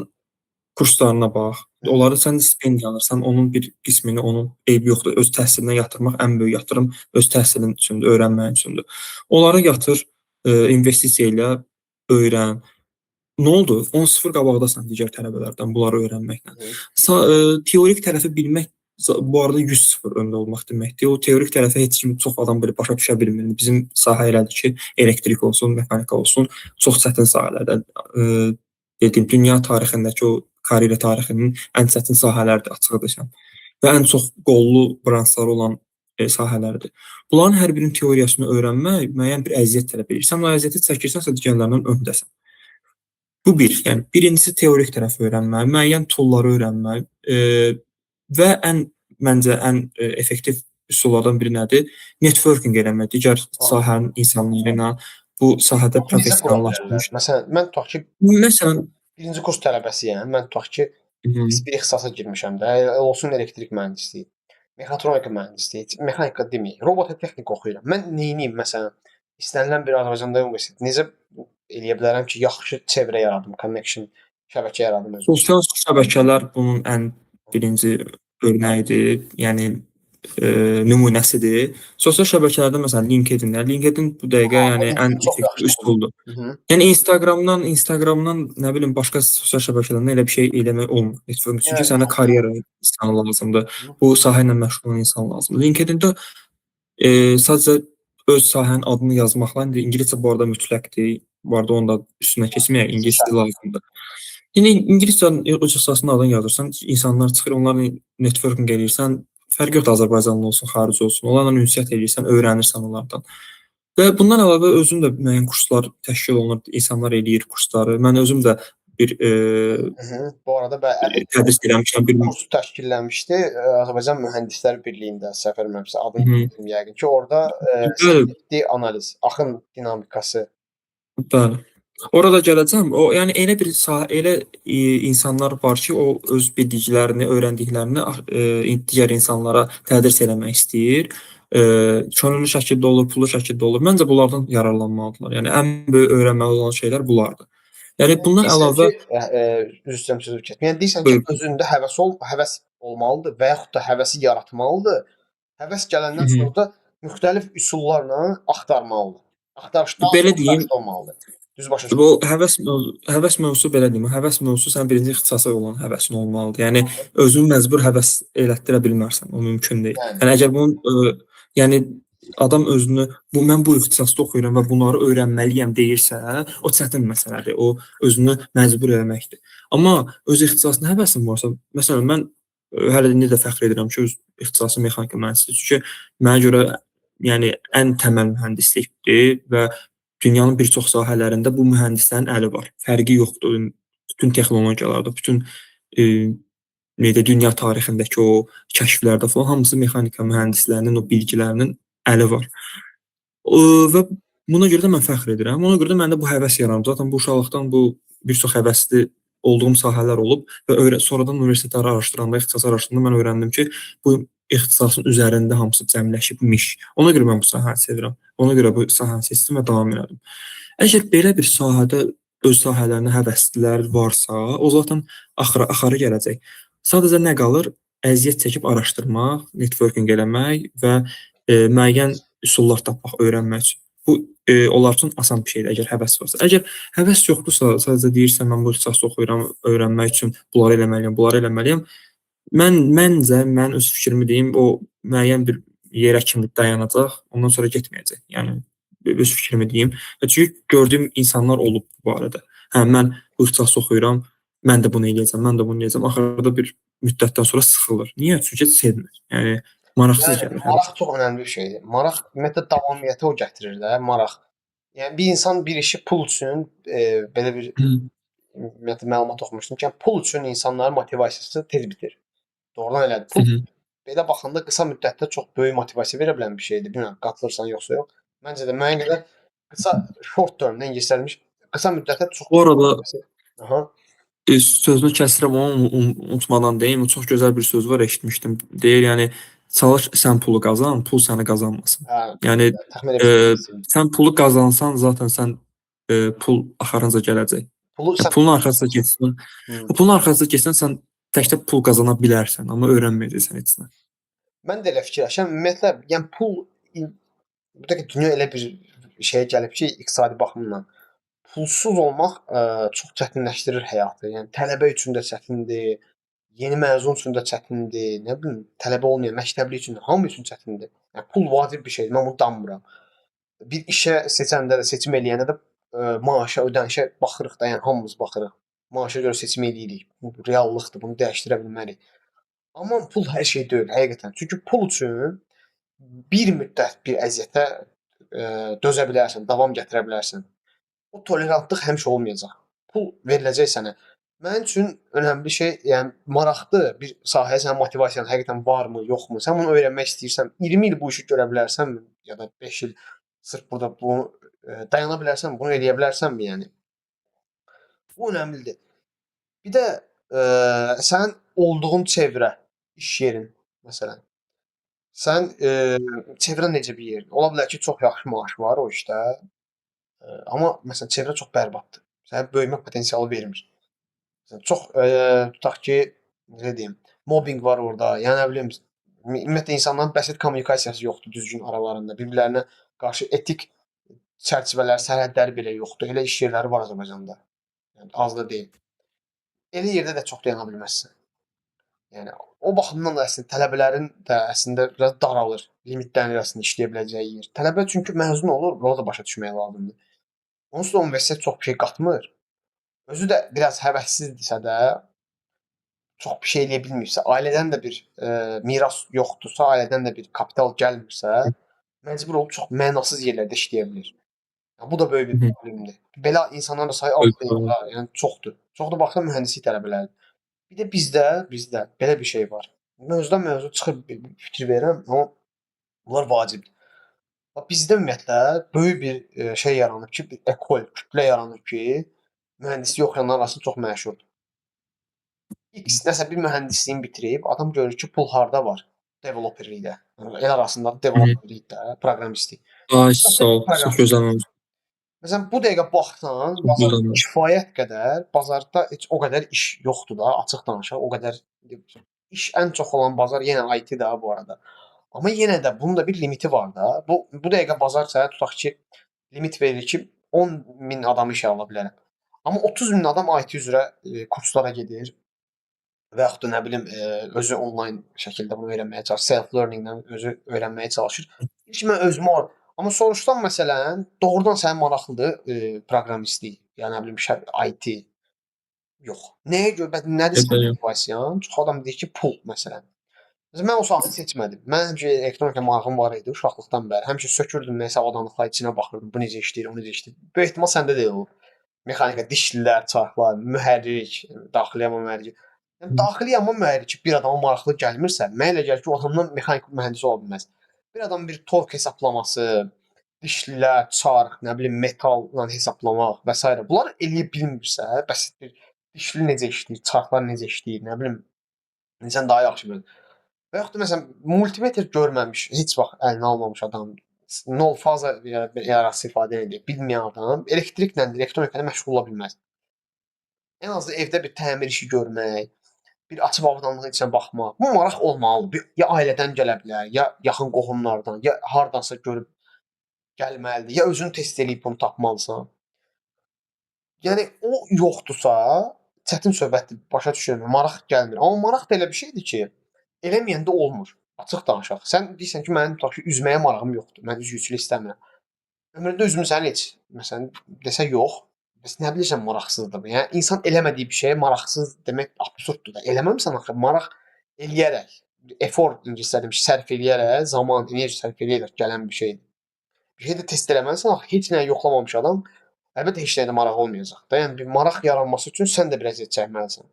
kurslarına bax. Hı. Onları sən stipendiya alırsan, onun bir qismini, onun eybi yoxdur, öz təhsilinə yatırmaq ən böyük yatırım öz təhsilin üçündür, öyrənməyin üçündür. Onlara yatır, investisiya elə, öyrən. Nə oldu? 10-0 qabaqdasan digər tələbələrdən bunları öyrənməklə. Hı. Teorik tərəfi bilmək bu arada 100-0 öndə olmaq deməkdir. O teorik tərəfə heç kim çox adam belə başa düşə bilmir. Bizim sahə elədir ki, elektrik olsun, mexanika olsun, çox çətin sahələrdən dediyim dünya tarixindəki o karyera tarixinin ən çətin sahələrdir açığı desəm. Və ən çox qollu branşları olan sahələrdir. Bunların hər birinin teoriyasını öyrənmək müəyyən bir əziyyət tələb edir. Sən o əziyyəti çəkirsənsə digərlərindən öndəsən. Bu bir, yəni birincisi teorik tərəfi öyrənmək, müəyyən tool'ları öyrənmək və məncə ən effektiv üsullardan biri nədir? Networking eləmək, digər sahənin insanları ilə bu sahədə Bu necə qura bilərlər? professionallaşmış. Məsələn, mən tutaq ki, Məsələn, birinci kurs tələbəsiyəm. Mən tutaq ki, hı, pis bir ixtisasa girmişəm də. Olsun elektrik mühəndisliyi, mexatronika mühəndisliyi, mexanika deməyək, robototexnika oxuyuram. Mən neyniyim məsələn? İstənilən bir Azərbaycanda universitet necə eləyə bilərəm ki, yaxşı çevrə yaradım, connection, şəbəkə yaradım özümə. sosial şəbəkələr bunun ən birinci örnəyidir, yəni nümunəsidir. Sosial şəbəkələrdə məsələn LinkedIn bu dəqiqə yəni ən Çox effektiv yaxşı. üsuldur. Hı -hı. Yəni Instagramdan nə bilim başqa sosial şəbəkələrdən elə bir şey eləmək olmur. Çünki Yəni sənə karyera insanı lazımdır. Bu sahə ilə məşğul olan insan lazımdır. LinkedIn-də sadəcə öz sahənin adını yazmaqla indi ingiliscə bu arada mütləqdir. Bu arada onu da üstünə keçməyək, ingilis dili lazımdır. Yəni ingiliscə öz ixtisasının adını yazırsan, insanlar çıxır, onlarla networking eləyirsən, fərqi yoxdur Azərbaycanlı olsun, xarici olsun. Onlarla ünsiyyət eləyirsən, öyrənirsən onlardan. Və bundan əlavə özüm də müəyyən kurslar təşkil olunur, insanlar eləyir kursları. Mən özüm də bir Hı. Bu arada tədris eləmişəm, bir kurs təşkillənmişdi Azərbaycan Mühəndislər Birliyində, səhv eləmirəmsə adını Hı. bilmirəm yəqin ki, orada Bəli, selektiv analiz, axın dinamikası. bəli. Orada gələcəm. O, yəni elə bir sahə, elə insanlar var ki, o öz bildiklərini, öyrəndiklərini digər insanlara tədris eləmək istəyir. Könüllü şəkildə olur, pullu şəkildə olur. Məncə bunlardan yararlanmalıdırlar. Yəni ən böyük öyrənməli olan şeylər bunlardır. Yəni Yəni bundan deyirsən ki, əlavə üzr istəyirəm sözü kəsdim. Yəni deyirsən ki, buyur. özündə həvəs olmalıdır və yaxud da həvəsi yaratmalıdır. Həvəs Hı gələndən -hı. sonra da müxtəlif üsullarla axtarmalıdır. Belə deyim, Axtarışda olmalıdır. Düz başa bu düşdüm. həvəs mövzusu belə deyim, həvəs mövzusu sənin birinci ixtisasa olan həvəsin olmalıdır. Yəni özünü məcbur həvəs elətdirə bilmərsən, o mümkün deyil. Yəni Yəni əgər bunun yəni adam özünü mən bu ixtisasda oxuyuram və bunları öyrənməliyəm deyirsə, o çətin məsələdir. O özünü məcbur eləməkdir. Amma öz ixtisasına həvəsin varsa, məsələn mən hələ indi də fəxr edirəm ki, öz ixtisasım mexanika mühəndisliyi. Çünki mənə görə yəni ən təməl mühəndislikdir və dünyanın bir çox sahələrində bu mühəndislərin əli var. Fərqi yoxdur. Bütün texnologiyalarda, bütün necə dünya tarixindəki o kəşflərdə falan hamısı mexanika mühəndislərinin o bilgilərinin əli var. Və buna görə də mən fəxr edirəm. Ona görə də məndə bu həvəs yarandı. Zaten bu uşaqlıqdan bu bir çox həvəsli olduğum sahələr olub və sonradan universitetləri araşdıranda, ixtisas araşdıranda mən öyrəndim ki, bu ixtisasın üzərində hamısı cəmləşibmiş. Ona görə mən bu sahəni sevirəm. Ona görə bu sahəni seçdim və davam elədim. Əgər belə bir sahədə öz sahələrinə həvəslilər varsa, o zaten axırı gələcək. Sadəcə nə qalır? Əziyyət çəkib araşdırmaq, networking eləmək və müəyyən üsullar tapmaq, öyrənmək üçün. Bu onlar üçün asan bir şeydir, əgər həvəs varsa. Əgər həvəs yoxdursa, sadəcə deyirsən mən bu ixtisasda oxuyuram, öyrənmək üçün bunları eləməliyəm, bunları eləməliyəm. Məncə, mən öz fikrimi deyim, o müəyyən bir yerə kimi dayanacaq, ondan sonra getməyəcək. Yəni öz fikrimi deyim. Çünki gördüyüm insanlar olub bu barədə. Hə, mən bu ixtisası oxuyuram, mən də bunu eləyəcəm, mən də bunu eləyəcəm. Axırda bir müddətdən sonra sıxılır. Niyə? Çünki sevmir. Yəni maraqsız Yəni gəlir hər maraq çox önəmli bir şeydir. Maraq ümumiyyətlə davamiyyəti o gətirir də, maraq. Yəni bir insan bir işi pul üçün belə bir şey. ümumiyyətlə məlumat oxumuşdum ki, pul üçün insanların motivasiyası tez bitir. Doğrudan elədir. Hı Pul hı. belə baxanda qısa müddətdə çox böyük motivasiya verə bilən bir şeydir. Bilmirəm qatılırsan yoxsa yox. Məncə də müəyyən qədər qısa short termdən keçirilmiş qısa müddətdə çox Bu arada motivasiya. Aha. sözünü kəsirəm, onu unutmadan deyim. Çox gözəl bir söz var, eşitmişdim. Deyir, yəni çalış sən pulu qazan, pul səni qazanmasın. Hə, Yəni təxmin edirəm. sən pulu qazansan, zaten sən pul axırınca gələcək. Pulu sən Pulun arxasınca getsən, Hı. o pulun arxasınca getsən sən təkcə pul qazana bilərsən, amma öyrənməyəcəksən heç nə. Mən də elə fikirləşirəm. Ümumiyyətlə, yəni bu da ki, dünya elə bir şeyə gəlib ki, iqtisadi baxımdan pulsuz olmaq çox çətinləşdirir həyatı. Yəni tələbə üçün də çətindir, yeni məzun üçün də çətindir, nə bilim, tələbə olmayan məktəbli üçün də, hamı üçün çətindir. Yəni pul vacib bir şeydir. Mən bunu danmıram. Bir işə seçəndə də, seçim eləyəndə də maaşa, ödənişə baxırıq da, yəni hamımız baxırıq. Maaşa görə seçim eləyirik. Bu reallıqdır, bunu dəyişdirə bilmərik. Amma pul hər şey deyil, həqiqətən. Çünki pul üçün bir müddət bir əziyyətə dözə bilərsən, davam gətirə bilərsən. O tolerantlıq həmişə olmayacaq. Pul veriləcək sənə. Mənim üçün önəmli şey, yəni maraqlı bir sahəyə sənin motivasiyan həqiqətən varmı, yoxmu? Sən bunu öyrənmək istəyirsən, 20 il bu işi görə bilərsənmi? Ya da 5 il sırf burada bunu dayana bilərsənmi? Bunu eləyə bilərsənmi yəni? Bu önəmlidir. Bir də sənin olduğun çevrə, iş yerin məsələn. Sən çevrə necə bir yerdir? Ola bilər ki, çox yaxşı maaş var o işdə, amma məsələn çevrə çox bərbaddır. Sənə böyümə potensialı vermir. Məsələn, çox tutaq ki, necə deyim, mobbinq var orada. Yəni nə bilim, ümumiyyətlə insanların bəsit kommunikasiyası yoxdur düzgün aralarında. Bir-birlərinə qarşı etik çərçivələr, sərhədləri belə yoxdur. Elə iş yerləri var Azərbaycanda. Yəni az da deyil. Elə yerdə də çox dayana bilməzsən. Yəni O baxımdan da əslində tələbələrin də əslində biraz daralır. Limitlərin arasında işləyə biləcəyi yer. Tələbə çünki məzun olur, onu da başa düşmək lazımdır. Onsuz da universitet çox bir şey qatmır. Özü də biraz həvəssizdirsə də, çox bir şey eləyə bilmirsə, ailədən də bir miras yoxdursa, ailədən də bir kapital gəlmirsə, məcbur olub çox mənasız yerlərdə işləyə bilər. Ya, bu da böyük Hı bir -hı. problemdir. Belə insanların da sayı az deyil ha, yəni çoxdur. Çoxdur baxsan mühəndislik tələbələri. Bir də bizdə belə bir şey var. Mövzudan mövzu çıxıb bir fikir verirəm, amma bunlar vacibdir. Bax bizdə ümumiyyətlə böyük bir şey yaranıb ki, bir ekol, kütlə yaranıb ki, mühəndislik oxuyanlar arasında çox məşhurdur. X nəsə bir mühəndisliyin bitirib, adam görür ki, pul harda var? Developerlikdə. El arasında Hı -hı. developerlik də, proqramistlik. Ay sağ Götür ol. Çox proqramist. gözəl olmuş. Məsələn, bu dəqiqə baxsan, Çox gözəl bazarda olmuş. kifayət qədər, bazarda heç o qədər iş yoxdur da, açıq danışaq, o qədər iş ən çox olan bazar yenə IT da bu arada. Amma yenə də bunun da bir limiti var da. Bu dəqiqə bazar sənə tutaq ki, limit verir ki, 10 min adam işə ala bilərəm. Amma 30 min adam IT üzrə kurslara gedir və yaxud da nə bilim, özü onlayn şəkildə bunu öyrənməyə çalışır, self learninglə özü öyrənməyə çalışır. İlk mən özümü amma soruşsam məsələn, doğrudan sənə maraqlıdır proqramistlik, ya nə bilim IT? Yox. Nəyə görə? Nədir sənin Gözəl. motivasiyan? Çox adam deyir ki, pul məsələn. Məsələn, mən o sahəni seçmədim. Mən həmişə elektronika marağım var idi uşaqlıqdan bəri. Həmişə sökürdüm nəsə avadanlıqlar içinə baxırdım. Bu necə işləyir, o necə işləyir. Böyük ehtimal səndə də elə olub. Mexanika, dişlilər, çarxlar, mühərrik, daxili yanma mühərriki. Yəni daxili yanma mühərriki bir adama maraqlı gəlmirsə, mənə elə gəlir ki, o adamdan mexanik mühəndis ola bilməz. Bir adam bir tork hesablaması, dişlilər, çarx, nə bilim metalla hesablamaq və s. bunları eləyə bilmirsə, bəsit bir dişli necə işləyir, çarxlar necə işləyir, nə bilim, insan daha yaxşı bilir. Və yaxud da məsələn multimetr görməmiş, heç vaxt əlinə almamış adam, nol faza yarası istifadə edir, bilməyən adam elektriklə, elektronika ilə məşğul ola bilməz. Ən azı evdə bir təmir işi görmək, bir açıb avadanlığın içinə baxmaq. Bu maraq olmalıdır. Ya ailədən gələ bilər, ya yaxın qohumlardan, ya hardansa görüb gəlməlidir, ya özün test eləyib bunu tapmalısan. Yəni o yoxdursa, çətin söhbətdir, başa düşürəm, maraq gəlmir. Amma maraq da elə bir şeydir ki, eləməyəndə olmur. Açıq danışaq. Sən deyirsən ki, mənim tutaq ki, üzməyə marağım yoxdur. Mən üzgüçülük istəmirəm. Ömründə üzmüsən heç? Məsələn, desə yox. Bəs nə bilirsən maraqsızdır bu? Yəni insan eləmədiyi bir şeyə maraqsız demək absurddur da. Eləməmisən axı, maraq eləyərək, effort ingiliscə demiş, sərf eləyərək, zaman, enerji sərf eləyərək gələn bir şeydir. Bir şey də test eləməlisən axı, heç nəyi yoxlamamış adam əlbəttə heç nəyə də marağı olmayacaq da. Yəni bir maraq yaranması üçün sən də bir əziyyət çəkməlisən.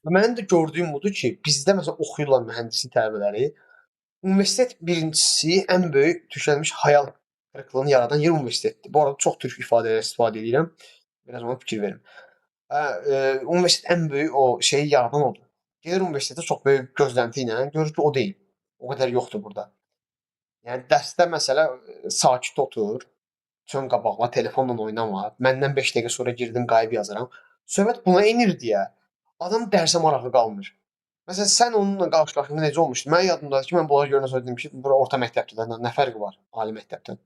Və mənim də gördüyüm budur ki, bizdə məsələn oxuyurlar mühəndislik tələbələri. Universitet birincisi ən böyük düşəlmiş hayal qırıqlığını yaradan yer universitetdir. Bu arada çox türk ifadələri istifadə edirəm. Biraz ona fikir verin. Hə, universitet ən böyük o şeyi yaradan odur. Gedir universitetə çox böyük gözlənti ilə, görür ki, o deyil. O qədər yoxdur burada. Yəni dərsdə məsələ sakit otur, çön qabaqla, telefonla oynama. Məndən 5 dəqiqə sonra girdin qayıb yazıram. Söhbət buna enir deyə adam dərsə maraqlı qalmır. Məsələn, sən onunla qarşılaşdığında necə olmuşdu? Mənim yadımdadır ki, mən bunlara görə nəsə dedim ki, bura orta məktəbdir də, nə fərqi var ali məktəbdən?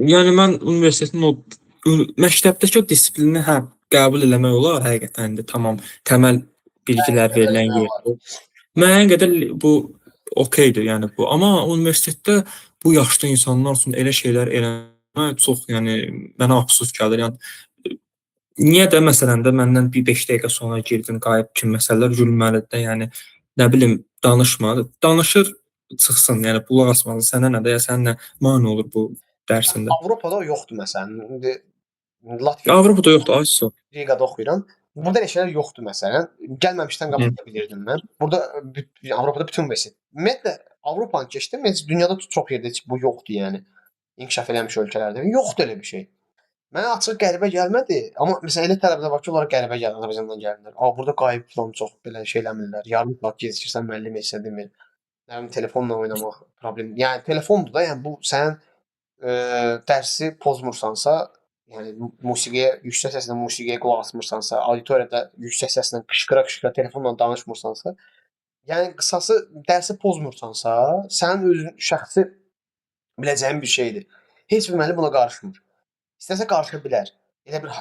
Yəni mən universitetin o məktəbdəki o disiplini hə, qəbul eləmək olar həqiqətən də tamam təməl bilgilər verilən yerdir. Müəyyən qədər bu okeydir, yəni bu. Amma universitetdə bu yaşda insanlar üçün elə şeylər eləmək çox, yəni mənə absurd gəlir. Yəni niyə də məsələn də məndən bir 5 dəqiqə sonra girdin, qayıb kimi məsələlər gülməlidir də. Yəni nə bilim danışma. Danışır çıxsın, yəni qulaq asmalı. Sənə nə də ya sən nə mane olur bu dərsində. Avropada o yoxdur məsələn. İndi Latviya Avropada yoxdur, ay sağ ol. Riqada oxuyuram. Burada elə şeylər yoxdur məsələn. Gəlməmişdən Hı. qabaq da bilirdim mən. Burada Avropada bütün universitet. Ümumiyyətlə Avropanı keçdim, heç dünyada çox yerdə heç bu yoxdur yəni. İnkişaf eləmiş ölkələrdə yoxdur elə bir şey. Mənə açıq qəribə gəlmədi, amma məsələn elə tələbələr var ki, onlara qəribə gəlir, Azərbaycandan gəlirlər. A, burada qayıb filan çox belə şey eləmirlər. Yarım saat gecikirsən, müəllim heç nə demir. Nə bilim telefonla oynamaq problem. Yəni telefondur da, yəni bu sənin dərsi pozmursansa, yəni musiqiyə yüksək səslə musiqiyə qulaq asmırsansa, auditoriyada yüksək səslə qışqıra-qışqıra telefonla danışmırsansa, yəni qısası dərsi pozmursansa, sənin özün şəxsi biləcəyin bir şeydir. Heç bir müəllim buna qarışmır. İstəsə qarışa bilər. Elə bir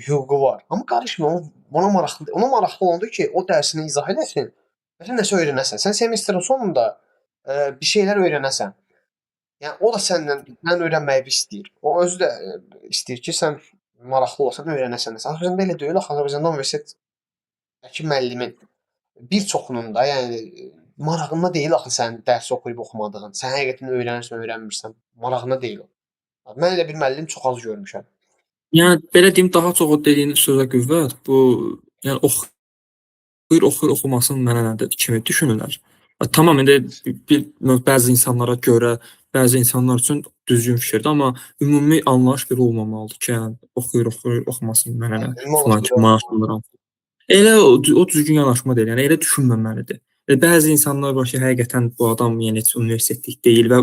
hüququ var. Amma qarışmır. Ona maraqlı olanda ki, o dərsini izah eləsin. Və sən nəsə öyrənəsən. Sən semestrin sonunda bir şeylər öyrənəsən. Yəni o da səndən öyrənməyi istəyir. O özü də istəyir ki, sən maraqlı olasan, öyrənəsən. Azərbaycanda elə deyil axı. Azərbaycanda universitetdəki müəllimin bir çoxunun da, yəni marağında deyil axı sən dərs oxuyub oxumadığın. Sən həqiqətən öyrənirsən, öyrənmirsən. Marağında deyil o. Mən elə bir müəllim çox az görmüşəm. Yəni belə deyim, daha çox o dediyin sözə qüvvət. Bu yəni oxuyur, oxumasın mənə nədir kimi düşünürlər. Tamam, indi bəzi insanlara görə, bəzi insanlar üçün düzgün fikirdir, amma ümumi anlayış belə olmamalıdır ki, yəni oxuyur, oxumasın mənə nə, Ümumi olaraq filan belə kimi maaş olmamalı. alıram. Elə o düzgün yanaşma deyil. Yəni elə düşünməməlidir. Bəzi insanlar var ki, həqiqətən bu adam yəni heç universitetlik deyil və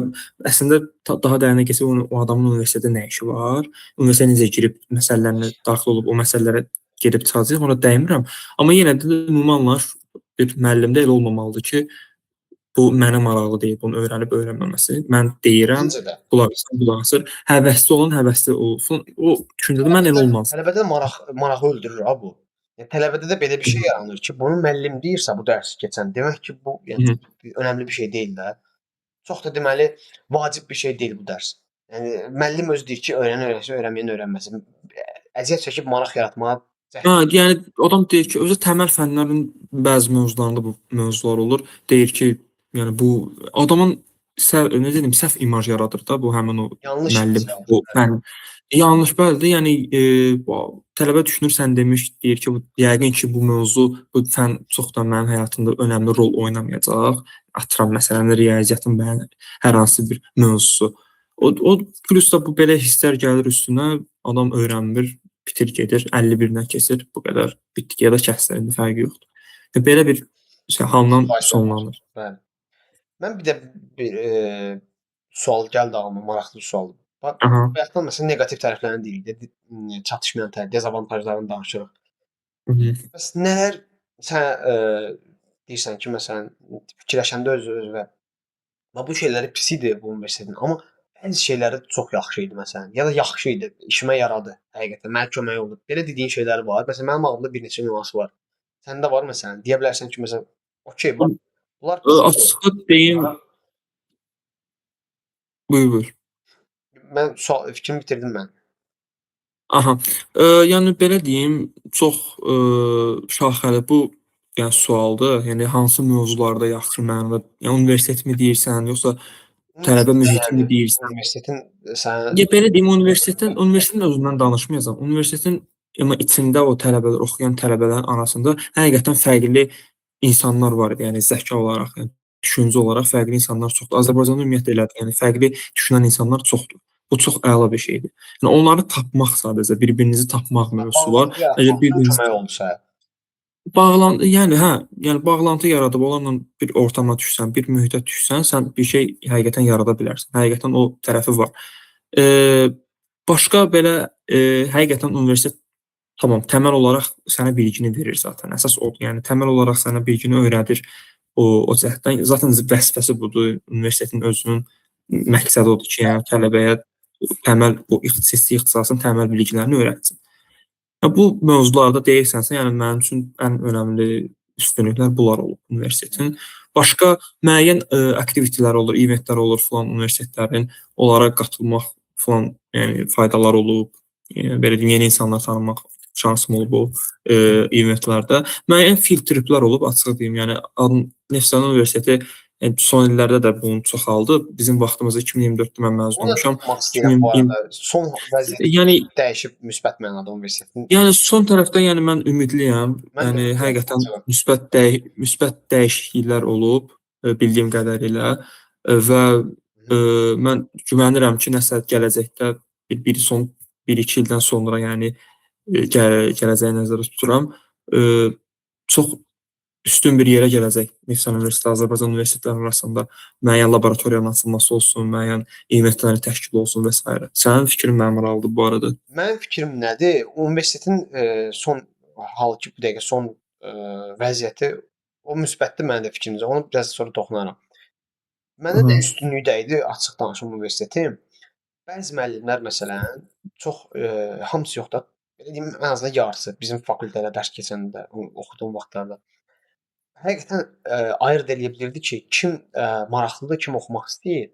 əslində daha dərinə keçsək o adamın universitetdə nə işi var? Universitetə necə girib məsələlərinə daxil olub o məsələlərə gedib çıxacaq, ona dəymirəm. Amma yenə də ümumi anlayış bir müəllimdə elə olmamalıdır ki, bu mənə maraqlı deyil, bunu öyrənib öyrənməməsi. Mən deyirəm, Məncə də. qulaq asır. Həvəsli olan həvəsli olsun. O düşüncədə mən elə olmaz. Tələbədə də marağı öldürür ha bu. Yəni tələbədə də belə bir Hı şey yaranır ki, bunu müəllim deyirsə bu dərsi keçən, demək ki, bu yəni -hı. çox önəmli bir şey deyil də. Çox da deməli vacib bir şey deyil bu dərs. Yəni müəllim özü deyir ki, öyrənən öyrənsin, öyrənməyən öyrənməsin. Əziyyət çəkib maraq yaratmağa cəhd Hə, yəni adam deyir ki, özü təməl fənlərin bəzi mövzularında bu mövzular olur. Deyir ki, yəni bu adamın necə deyim, səhv imaj yaradır da bu həmin o yanlış müəllim. imzalıdır. O fən yanlış bəlidir. Yəni bu tələbə düşünür sən demiş, deyir ki, bu yəqin ki, bu mövzu, bu fən çox da mənim həyatımda önəmli rol oynamayacaq. Atıram məsələn riyaziyyatın bəyan hər hansı bir mövzusu. O plus da bu belə hisslər gəlir üstünə, adam öyrənmir, bitir gedir, 51-dən keçir, bu qədər bitdi ya da kəsdir, indi fərqi yoxdur. Belə bir haldan Faydalar var. sonlanır. Bəli. Mən bir də bir sual gəldi ağlıma, maraqlı bir sual. Aha. Bayaqdan məsələn neqativ tərəflərini deyirik də, çatışmayan dezavantajlarını danışırıq. Hı -hı. Bəs nələr sən deyirsən ki, məsələn, fikirləşəndə öz-özünə bu şeyləri pis idi bu universitetin, amma bəzi şeyləri çox yaxşı idi məsələn, ya da yaxşı idi, işimə yaradı həqiqətən, mənə kömək oldu. Belə dediyin şeylər var. Məsələn, mənim ağlımda bir neçə nüans var. Səndə var məsələn? Deyə bilərsən ki, məsələn, okey, bax, bunlar pis idi. Açığı deyim, buyur, buyur. Mən fikrimi bitirdim mən. Aha. Yəni belə deyim, çox şaxəli bu yəni sualdır. Yəni hansı mövzularda yaxşı mənada, yəni universitetmi deyirsən, yoxsa tələbə Universitetdə mühitimi yəni deyirsən? universitetin sənə Ya belə deyim, universitetin özündən danışmayacağam. Universitetin amma içində o tələbələr, oxuyan tələbələrin arasında həqiqətən fərqli insanlar var idi. Yəni zəka olaraq, yəni düşüncə olaraq fərqli insanlar çoxdur. Azərbaycanda ümumiyyətlə elədir. Yəni fərqli düşünən insanlar çoxdur. Bu çox əla bir şeydir. Yəni onları tapmaq sadəcə, bir-birinizi tapmaq mövzusu var. bağlantı Əgər yaratmaq üçün bir-birinizi kömək oldu sənə. Yəni hə, yəni bağlantı yaradıb onlarla bir ortama düşsən, bir mühitə düşsən, sən bir şey həqiqətən yarada bilərsən. Həqiqətən o tərəfi var. Eee, başqa belə, həqiqətən universitet tamam, təməl olaraq sənə bilgini verir zaten. Əsas odur. Yəni təməl olaraq sənə bilgini öyrədir. O cəhətdən zaten vəzifəsi budur. Universitetin özünün məqsədi odur ki, yəni tələbəyə təməl bu seçdiyi ixtisasın təməl biliklərini öyrətsin. Bu mövzularda deyirsənsə, yəni mənim üçün ən önəmli üstünlüklər bunlar olub universitetin. Başqa müəyyən, aktivitetlər olur, eventlər olur filan universitetlərin. Onlara qatılmaq filan, yəni faydalar olub. Belə deyim, yeni insanlar tanımaq şansım olub o, eventlərdə. Müəyyən field triplər olub, açıq deyim. Yəni Neftçala Universiteti son illərdə də bunu çoxaldı. Bizim vaxtımızda 2024-də mən məzun Ona da olmuşam. toxunmaq istəyirəm bu 2020 arada. Son vəziyyəti yəni dəyişib müsbət mənada universitetin. Yəni son tərəfdən yəni mən ümidliyəm. Mən də Yəni ümidliyəm həqiqətən açığı. müsbət dəyişikliklər olub, bildiyim qədərilə və Hı -hı. mən güvənirəm ki, nəsə gələcəkdə son 1-2 ildən sonra, yəni gələcəyi nəzərdə tuturam, çox üstün bir yerə gələcək Neftçala Universiteti, Azərbaycan universitetləri arasında müəyyən laboratoriyanın açılması olsun, müəyyən eventlərin təşkili olsun və s. Sənin fikrin mənə maraqlıdır bu arada. Mənim fikrim nədir? Universitetin son hal ki bu dəqiqə son vəziyyəti o müsbətdir mənim də fikrimcə. Onu biraz sonra toxunaram. Mənə Aha. də üstünlüyü də idi açıq danışım universitetin. Bəzi müəllimlər məsələn çox hamısı yox da, belə deyim, ən azından yarısı bizim fakültədə dərs keçəndə, oxuduğum vaxtlarda həqiqətən ayırd eləyə bilirdi ki, kim maraqlıdır, kim oxumaq istəyir,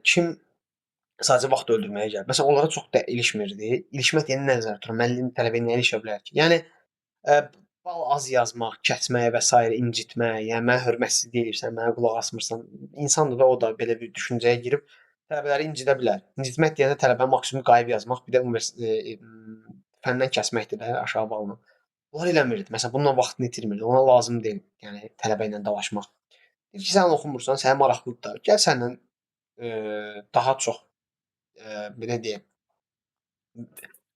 kim sadəcə vaxt öldürməyə gəlir. Məsələn, onlara çox da ilişmirdi. İlişmək deyəni nə nəzərdə tutur? Müəllim tələbəyə nə ilişə bilər ki? Yəni Ə, bal az yazmaq, kəsmək və sairə incitmək, yəni mənə hörmətsizlik eləyirsən, mənə qulaq asmırsan. İnsandır da o da belə bir düşüncəyə girib tələbələri incidə bilər. İncitmək deyəndə tələbəni maksimum qayıb yazmaq, bir də fəndən kəsməkdir də aşağı balla. Bunlar eləmirdi. Məsələn, bununla vaxtını itirmirdi. Ona lazım deyil, yəni tələbə ilə dalaşmaq. Deyir ki, sən oxumursan, sənə maraqlıdır da. Gəl səndən daha çox belə deyim,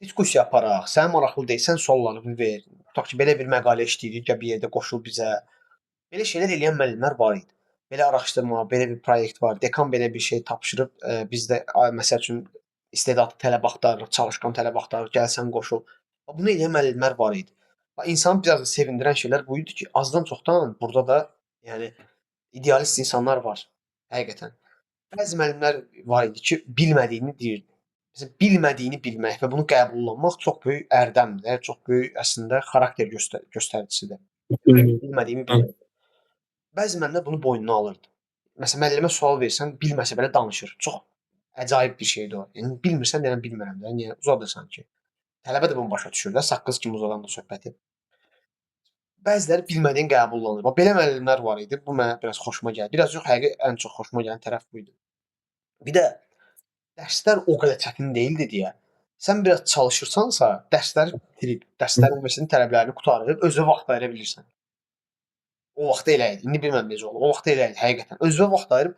diskussiya aparaq. Sənə maraqlı deyilsən, suallarını ver. Tutaq ki, belə bir məqalə işləyirik, gəl bir yerdə qoşul bizə. Belə şeylər eləyən müəllimlər var idi. Belə araşdırma, belə bir proyekt var. Dekan belə bir şey tapşırıb, biz də məsəl üçün istedadlı tələbə axtarırıq, çalışqan tələbə axtarırıq, gəlsən qoşul. Bunu eləyən müəllimlər var idi. İnsanı biraz da sevindirən şeylər bu idi ki, azdan çoxdan burada da yəni idealist insanlar var. Həqiqətən. Bəzi müəllimlər var idi ki, bilmədiyini deyirdi. Məsələn, bilmədiyini bilmək və bunu qəbullanmaq çox böyük ərdəmdir, çox böyük əslində xarakter göstəricisidir. Bilmədiyimi Hə, bilirəm. Bəzi müəllimlər bunu boynuna alırdı. Məsələn, müəllimə sual versən, bilməsə belə danışır. Çox əcaib bir şeydir o. Yəni bilmirsən, deyən bilmirəm də. Niyə uzadırsan ki? Tələbə də bunu başa düşür də, saqqız kimi uzadanda söhbəti. Bəziləri bilmədiyin qəbullanır. Bax belə müəllimlər var idi. Bu mənə biraz xoşuma gəldi. Biraz yox, həqiqi ən çox xoşuma gələn tərəf bu idi. Bir də dərslər o qədər çətin deyildi deyə, sən biraz çalışırsansa, dərsləri bitirib, dərslərin universitetin tələblərini qurtarıb özünə vaxt ayıra bilirsən. O vaxt elə idi. İndi bilmirəm necə olur. O vaxt elə idi həqiqətən. Özünə vaxt ayırıb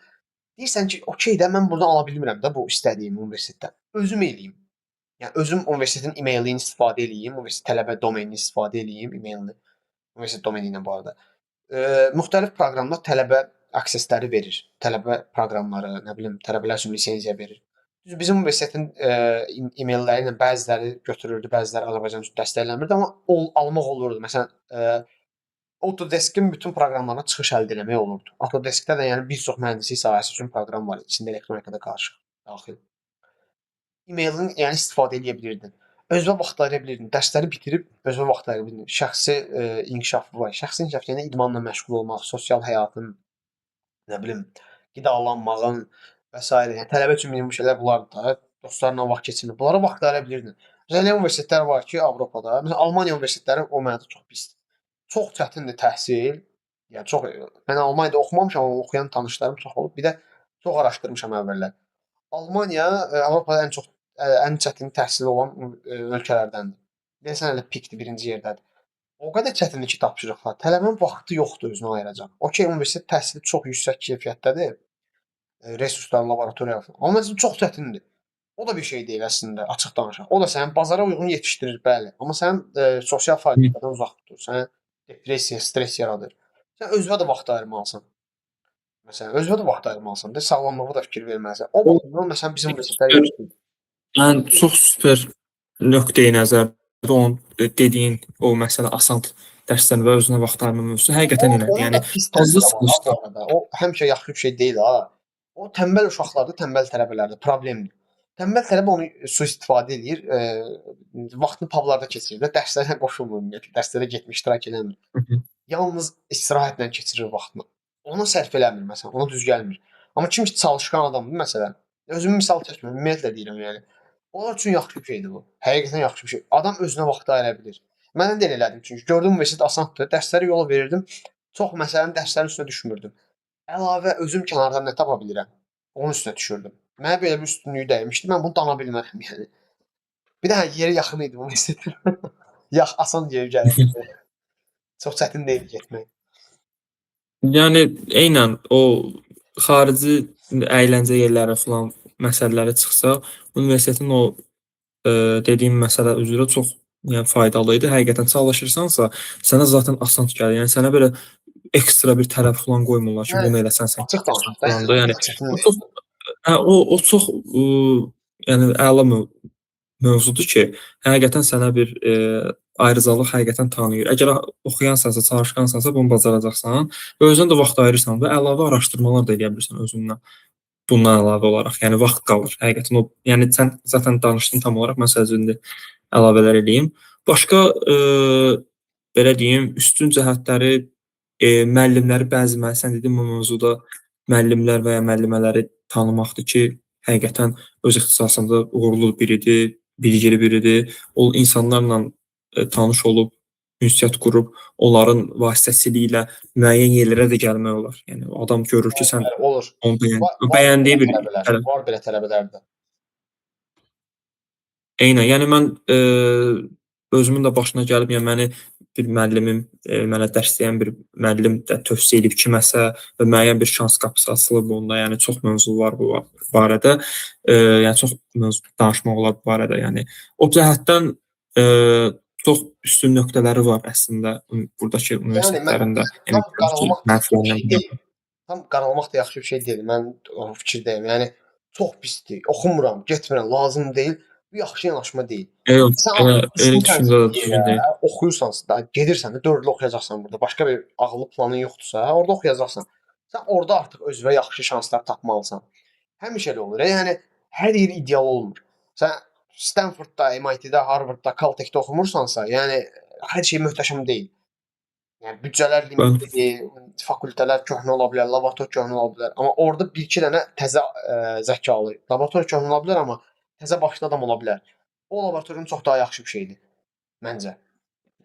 deyirsən ki, okey də mən burdan ala bilmirəm də bu istədiyim universitetdən. Özüm eləyim. Yəni özüm universitetin e-mailini istifadə eləyim, universitet tələbə domenini istifadə eləyim, e-mailini. Universitet domeni ilə bu arada. Müxtəlif proqramlar tələbə aksesləri verir. Tələbə proqramları, nə bilim, tələbələr üçün lisenziya verir. Düzdür, bizim universitetin e-mailləri ilə bəziləri götürürdü, bəziləri Azərbaycan üçün dəstəkləmirdi, amma almaq olurdu. Məsələn, Autodesk-in bütün proqramlarına çıxış əldə etmək olurdu. Autodesk-də də yəni bir çox mühəndislik sahəsi üçün proqram var, içində elektronikada qarışıq, daxil. E-mailini yəni istifadə edə bilirdin. Özünə vaxt ayıra bilirdin. Dərsləri bitirib özünə vaxt ayıra bilirdin. Şəxsi inkişafı var. Şəxsi inkişaf yəni idmanla məşğul olmaq, sosial həyatın, nə bilim, qidalanmağın və s. Yəni tələbə üçün minimum şeylər bunlardır da. Dostlarla vaxt keçirmək. Bunlara vaxt ayıra bilirdin. Məsələn, elə universitetlər var ki, Avropada, məsələn, Almaniya universitetləri o mənada çox pisdir. Çox çətindir təhsil. Yəni çox mən Almaniyada oxumamışam, amma oxuyan tanışlarım çox olub. Bir də çox araşdırmışam əvvəllər. Almaniya Avropada ən çətin təhsili olan ölkələrdəndir. Desən elə pikdir, birinci yerdədir. O qədər çətindir ki, tapşırıqlar. Tələbənin vaxtı yoxdur özünə ayıracaq. Okay, universitet təhsili çox yüksək keyfiyyətdədir. Resurslar, laboratoriya falan. Amma məsələn çox çətindir. O da bir şey deyil əslində, açıq danışaq. O da sənin bazara uyğun yetişdirir, bəli. Amma sənin sosial fəaliyyətlərdən uzaq tutur. Sənə depressiya, stress yaradır. Sən özünə də vaxt ayırmalısan. Məsələn, özünə də vaxt ayırmalısan da, sağlamlığına da fikir verməlisən. O o baxımdan məsələn bizim universitetlər super, yaxşıdır. yəni çox super nöqteyi nəzərdir onun dediyin o məsələ asan dərsdən və özünə vaxt ayırma mövzusu həqiqətən elədir. Onun da Yəni pis tərəfi fazla də var ha bu çalışsan, arada. O həmişə yaxşı bir şey deyil ha. O tənbəl uşaqlarda, tənbəl tələbələrdə problemdir. Tənbəl tələbə onu sui-istifadə eləyir, vaxtını publarda keçirir və dərslərə qoşulmur ümumiyyətlə, dərslərə getmir, iştirak eləmir. Yalnız istirahətlə keçirir vaxtını. Ona sərf eləmir məsələn, ona düz gəlmir. Amma kim ki çalışqan adamdır məsələn, özümü misal çəkmirəm, ümumiyyətlə deyirəm yəni. Onlar üçün yaxşı bir şeydir bu. Həqiqətən yaxşı bir şey. Adam özünə vaxt ayıra bilir. Mən də elə elədim çünki gördüm universitet asandır. Dərsləri yola verirdim. Çox məsələn dərslərin üstünə düşmürdüm. Əlavə özüm kənardan nə tapa bilirəm, onun üstünə düşürdüm. Mənə belə bir üstünlüyü dəymişdi. Mən bunu dana bilmərəm yəni. Bir də hə, yeri yaxın idi bu universitetin. Asan yeri gəlirdi. Çox çətin deyildi getmək. yəni eynən o xarici əyləncə yerləri filan məsələləri çıxsa, universitetin o dediyim məsələ üzrə çox yəni faydalı idi. Həqiqətən çalışırsansa, sənə zaten asan gəlir. Yəni sənə belə ekstra bir tələb filan qoymurlar ki, Yəni bunu eləsən sən açıq keçərsən danışaq da, filan yəni da. o Yəni qədər çətin o deyil. çox o çox yəni əla mövzudur ki, həqiqətən sənə bir ayrıcalıq həqiqətən tanıyır. Əgər oxuyansansa, çalışqansansa bunu bacaracaqsan və özünə də vaxt ayırırsan və əlavə araşdırmalar da edə bilirsən özündən. bundan əlavə olaraq, yəni vaxt qalır. Həqiqətən o, yəni sən zaten danışdın tam olaraq, mən sadəcə indi əlavələr eləyim. Başqa belə deyim, üstün cəhətləri müəllimləri sən dedin bu mövzuda müəllimlər və ya müəllimələri tanımaqdır ki, həqiqətən öz ixtisasında uğurlu biridir, bilgili biridir. O insanlarla tanış olub, ünsiyyət qurub, onların vasitəsilə müəyyən yerlərə də gəlmək olar. Yəni o adam görür ki, sən Bəli, olur. onu Var belə bəyəndiyi bir tələbələr, var belə tələbələr də. Eynən. Yəni mən özümün də başına gəlib, yəni məni bir müəllimim, mənə dərs deyən bir müəllim də tövsiyə edib kiməsə və müəyyən bir şans qapısı açılıb onda. Yəni çox mövzu var bu barədə. Yəni çox mövzu danışmaq olar bu barədə. Yəni o cəhətdən çox üstün nöqtələri var əslində burdakı Yəni mən universitetlərin də. Yəni tam qaralamaq da yaxşı bir şey mənfilərindən deyil. Tam qaralamaq da yaxşı bir şey deyil. Mən o fikirdəyəm. Yəni çox pisdir. Oxumuram, getmirəm, lazım deyil. Bu yaxşı yanaşma deyil. Yox, Sən elə artıq elə düşmüsənsə düşüncə də bir düzgün yerə, deyil. oxuyursansa da, gedirsən də 4 il oxuyacaqsan burada. Başqa bir ağıllı planın yoxdursa, orada oxuyacaqsan. Sən orada artıq özünə yaxşı şanslar tapmalısan. Həmişə elə olur. Yəni hər yer ideal olmur. Sən Stanfordda, MIT-də, Harvardda, Caltech-də oxumursansa, yəni hər şey möhtəşəm deyil. Yəni büdcələr Bəli. limitlidir, fakültələr köhnə ola bilər, laborator köhnə ola bilər. Amma orada 1-2 dənə təzə zəkalı, laborator köhnə ola bilər, amma təzə başlı adam ola bilər. O laboratorun çox daha yaxşı bir şeydir məncə.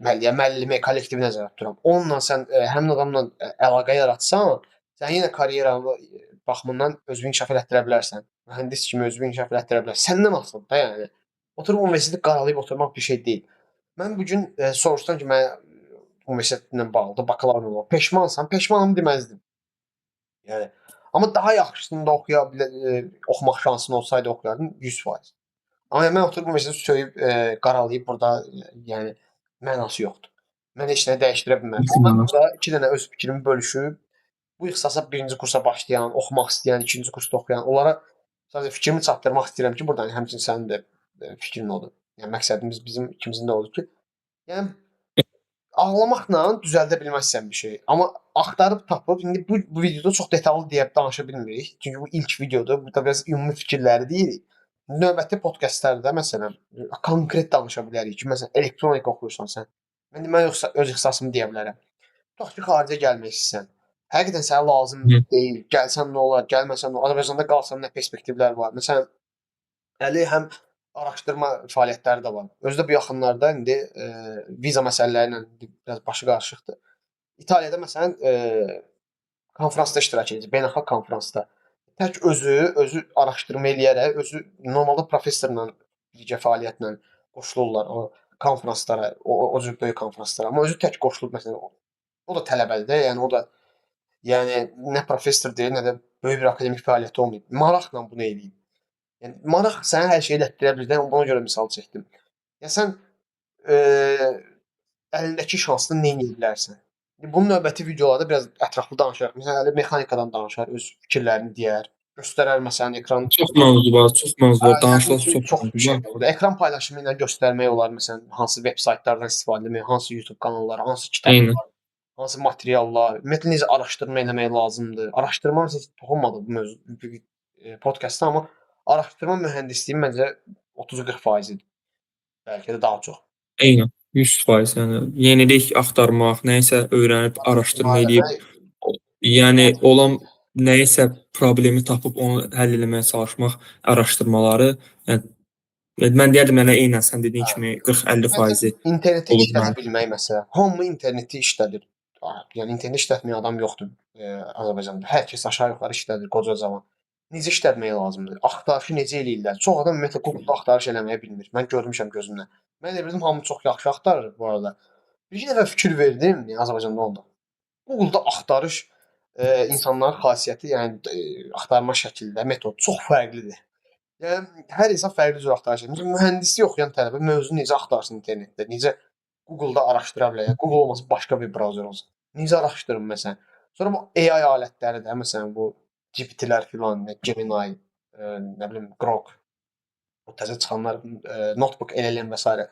Yəni müəllimi, kollektivi nəzərdə tuturam. Onunla sən həmin adamla əlaqə yaratsan, sən yenə karyera baxımından özünü inkişaf elətdirə bilərsən. Mühəndis kimi özünü inkişaf elətdirə bilərsən. Səndən asılıdır da yəni. Oturub universiteti qaralayıb oturmaq bir şey deyil. Mən bu gün soruşsan ki, mən universitetlə bağlı bakalavr var. Peşmansan, peşmanam deməzdim. Yəni amma daha yaxşısını da oxumaq şansın olsaydı oxuyardım 100%. Amma mən oturub universiteti söyüb qaralayıb burada yəni mənası yoxdur. Mən heç nə dəyişdirə bilmərəm. Mən burada 2 dənə öz fikrimi bölüşüb bu ixtisasa 1-ci kursa başlayan, oxumaq istəyən, 2-ci kursda oxuyan onlara sadəcə fikrimi çatdırmaq istəyirəm ki, burdan həmçinin sənin də fikrin odur. Yəni məqsədimiz bizim ikimizin də odur ki, yəni ağlamaqla düzəldə bilməzsən bir şey. Amma axtarıb tapıb indi bu videoda çox detallı deyə danışa bilmirik. Çünki bu ilk videodur. Burada biraz ümumi fikirləri deyirik. Növbəti podkastlarda məsələn konkret danışa bilərik ki, məsələn elektronika oxuyursan sən. Mən demək yoxsa öz ixtisasımı deyə bilərəm. Tutaq ki, xaricə gəlmək istəsən. Həqiqətən sənə lazım Hı. deyil. Gəlsən nə olar, gəlməsən nə olar? Azərbaycanda qalsan nə perspektivlər var? Məsələn, Əli həm araşdırma fəaliyyətləri də var. Özü də bu yaxınlarda indi viza məsələləri ilə biraz başı qarışıqdır. İtaliyada məsələn konfransda iştirak edir, beynəlxalq konfransda. Tək özü araşdırma eləyərək, özü normalda professorla birgə fəaliyyətlə qoşulurlar o konfranslara, o cür böyük konfranslara. Amma özü tək qoşulub məsələn o da tələbədir də, yəni o da yəni nə professor deyil, nə də böyük bir akademik fəaliyyəti olmayıb. Maraqla bunu eləyib. Yəni maraq sənə hər şeyi elətdirə bilər də, buna görə misal çəkdim. Ya sən eee, əlindəki şansla nə edə bilərsən? Bunun növbəti videolarda biraz ətraflı danışarıq. Məsələn, Əli mexanikadan danışar, öz fikirlərini deyər, göstərər məsələn ekran Çox mövzu var, çox mövzu var. yəqin Danışılacaq ki, çox çox bir mövzu şey var. var burada. Ekran paylaşımı ilə göstərmək olar, məsələn, hansı veb saytlardan istifadə etmək, hansı YouTube kanalları, hansı kitab, Eynən. hansı materiallar, ümumiyyətlə necə araşdırma eləmək lazımdır. Araşdırma heç toxunmadı bu mövzu podkastda, amma araşdırma mühəndisliyi məncə 30-40%-dir. Bəlkə də daha çox. Eynən. 100% yəni yenilik axtarmaq, nəyisə öyrənib Araşdırma araşdırma eləyib, eləmək yəni olan nəyisə problemi tapıb onu həll eləməyə çalışmaq araşdırmaları, yəni mən deyərdim mənə eynən sən dediyin hə. kimi Ümumiyyətlə 40-50% interneti olur işlədə mənim. bilmək məsələn. Hamı interneti işlədir. Yəni interneti işlətməyən adam yoxdur Azərbaycanda. Hər kəs aşağı-yuxarı işlədir, qoca cavan. Necə işlətmək lazımdır? Axtarışı necə eləyirlər? Çox adam ümumiyyətlə Google-da axtarış eləməyi bilmir. Mən görmüşəm gözümlə. Mən elə bilirdim hamı çox yaxşı axtarır bu arada. Bir dəfə fikir verdim, Azərbaycanda oldu. Google-da axtarış insanların xasiyyəti, yəni axtarma şəkildə metod çox fərqlidir. Yəni hər insan fərqli cür axtarış edir. Məsələn, mühəndislik oxuyan tələbə mövzunu necə axtarsın internetdə? Necə Google-da araşdıra bilər? Yəni Google olmasa başqa bir brauzer olsun. Necə araşdırım məsələn? Sonra bu AI alətləri də məsələn bu GPT-lər filan, Gemini, nə bilim Grok, o təzə çıxanlar, Notebook LLM və s.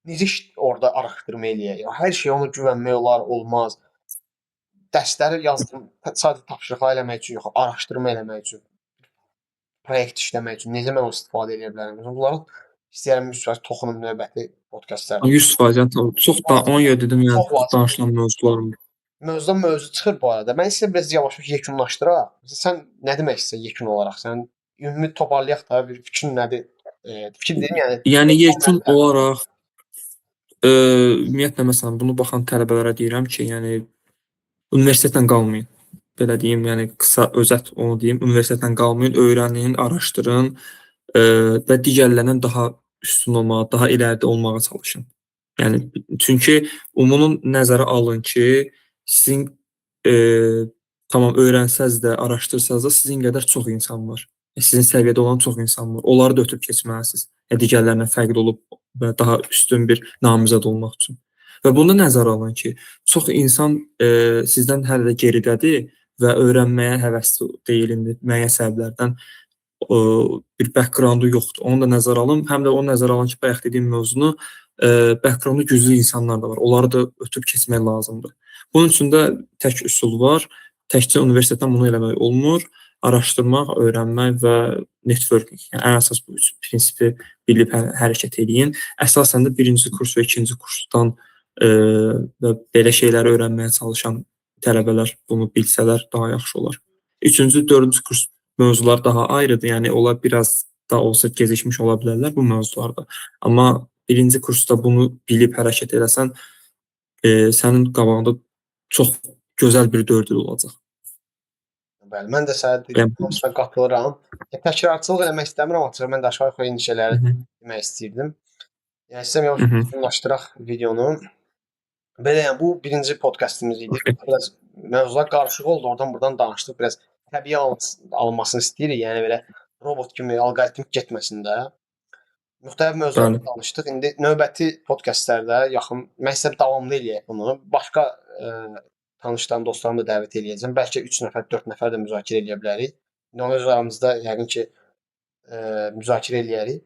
Necə orada araşdırma eləyək? Yəni hər şeyə ona güvənmək olar, olmaz. Dərsləri yazdım sadəcə tapşırıqlar eləmək üçün yox, araşdırma eləmək üçün. proyekt işləmək üçün necə mən istifadə edə bilərəm? Bunları istəyirəm müsbət toxunum növbəti podkastlarda. 100% yəni çox da ona görə dedim yəni Çox çox vacibdir. danışılan mövzulardır. Mövzudan mövzu çıxır bu arada. Mən istəyirəm biraz yavaş-yavaş yekunlaşdıraq. Məsələn, sən nə demək istəyirsən yekun olaraq? Sən ümumi toparlayaq da bir fikrin nədir? Fikir deyim, yəni Yəni yekun mənim olaraq ümumiyyətlə məsələn bunu baxan tələbələrə deyirəm ki, yəni universitetlə qalmayın. Belə deyim, yəni qısa özət onu deyim, universitetlə qalmayın, öyrənin, araşdırın və digərlərindən daha üstün olmağa, daha irəlidə olmağa çalışın. Yəni çünki ümumi nəzərə alın ki, sizin tamam öyrənsəz də, araşdırsaz da sizin qədər çox insan var. Sizin səviyyədə olan çox insan var. Onları da ötüb keçməlisiniz. Digərlərindən fərqli olub və daha üstün bir namizəd olmaq üçün. Və bunu nəzərə alın ki, çox insan sizdən hələ də geridədir və öyrənməyə həvəsli deyil indi müəyyən səbəblərdən bir backgroundu yoxdur. Onu da nəzərə alın. Həm də onu nəzərə alın ki, bayaq dediyim mövzunu backgroundu güclü insanlar da var. Onları da ötüb keçmək lazımdır. Bunun üçün də tək üsul var. Təkcə universitetdən bunu eləmək olmur. Araşdırmaq, öyrənmək və networking. Yəni ən əsas bu üç prinsipi bilib hərəkət eləyin. Əsasən də birinci kurs və ikinci kursdan və belə şeyləri öyrənməyə çalışan tələbələr bunu bilsələr daha yaxşı olar. Üçüncü, dördüncü kurs mövzular daha ayrıdır. Yəni onlar biraz da olsa gecikmiş ola bilərlər bu mövzularda. Amma birinci kursda bunu bilib hərəkət eləsən, sənin qabağında çox gözəl bir 4 il olacaq. Bəli, mən də sənə dediyim hamısına qatılıram. Təkrarçılıq eləmək istəmirəm açığı. Mən də aşağı-yuxarı eyni şeyləri demək istəyirdim. Yəni istəyirəm yavaş-yavaşlaşdıraq videonu. Belə yəni bu birinci podkastımız idi. Biraz mövzular qarışıq oldu. Oradan-buradan danışdıq. Biraz təbii alınmasını istəyirik. Yəni belə robot kimi alqoritmik getməsin də. Müxtəlif mövzulardan danışdıq. İndi növbəti podkastlərdə yaxın məqsəd davamlı eləyək bunu. Başqa tanışlarım, dostlarımı da dəvət eləyəcəm. Bəlkə 3 nəfər, 4 nəfər də müzakirə eləyə bilərik. İndi onu öz aramızda yəqin ki müzakirə eləyərik.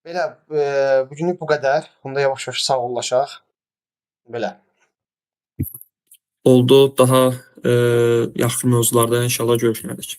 Belə bu günlük bu qədər. Onda yavaş-yavaş sağollaşaq. Belə. Oldu. Daha yaxşı mövzularda inşallah görüşmərik.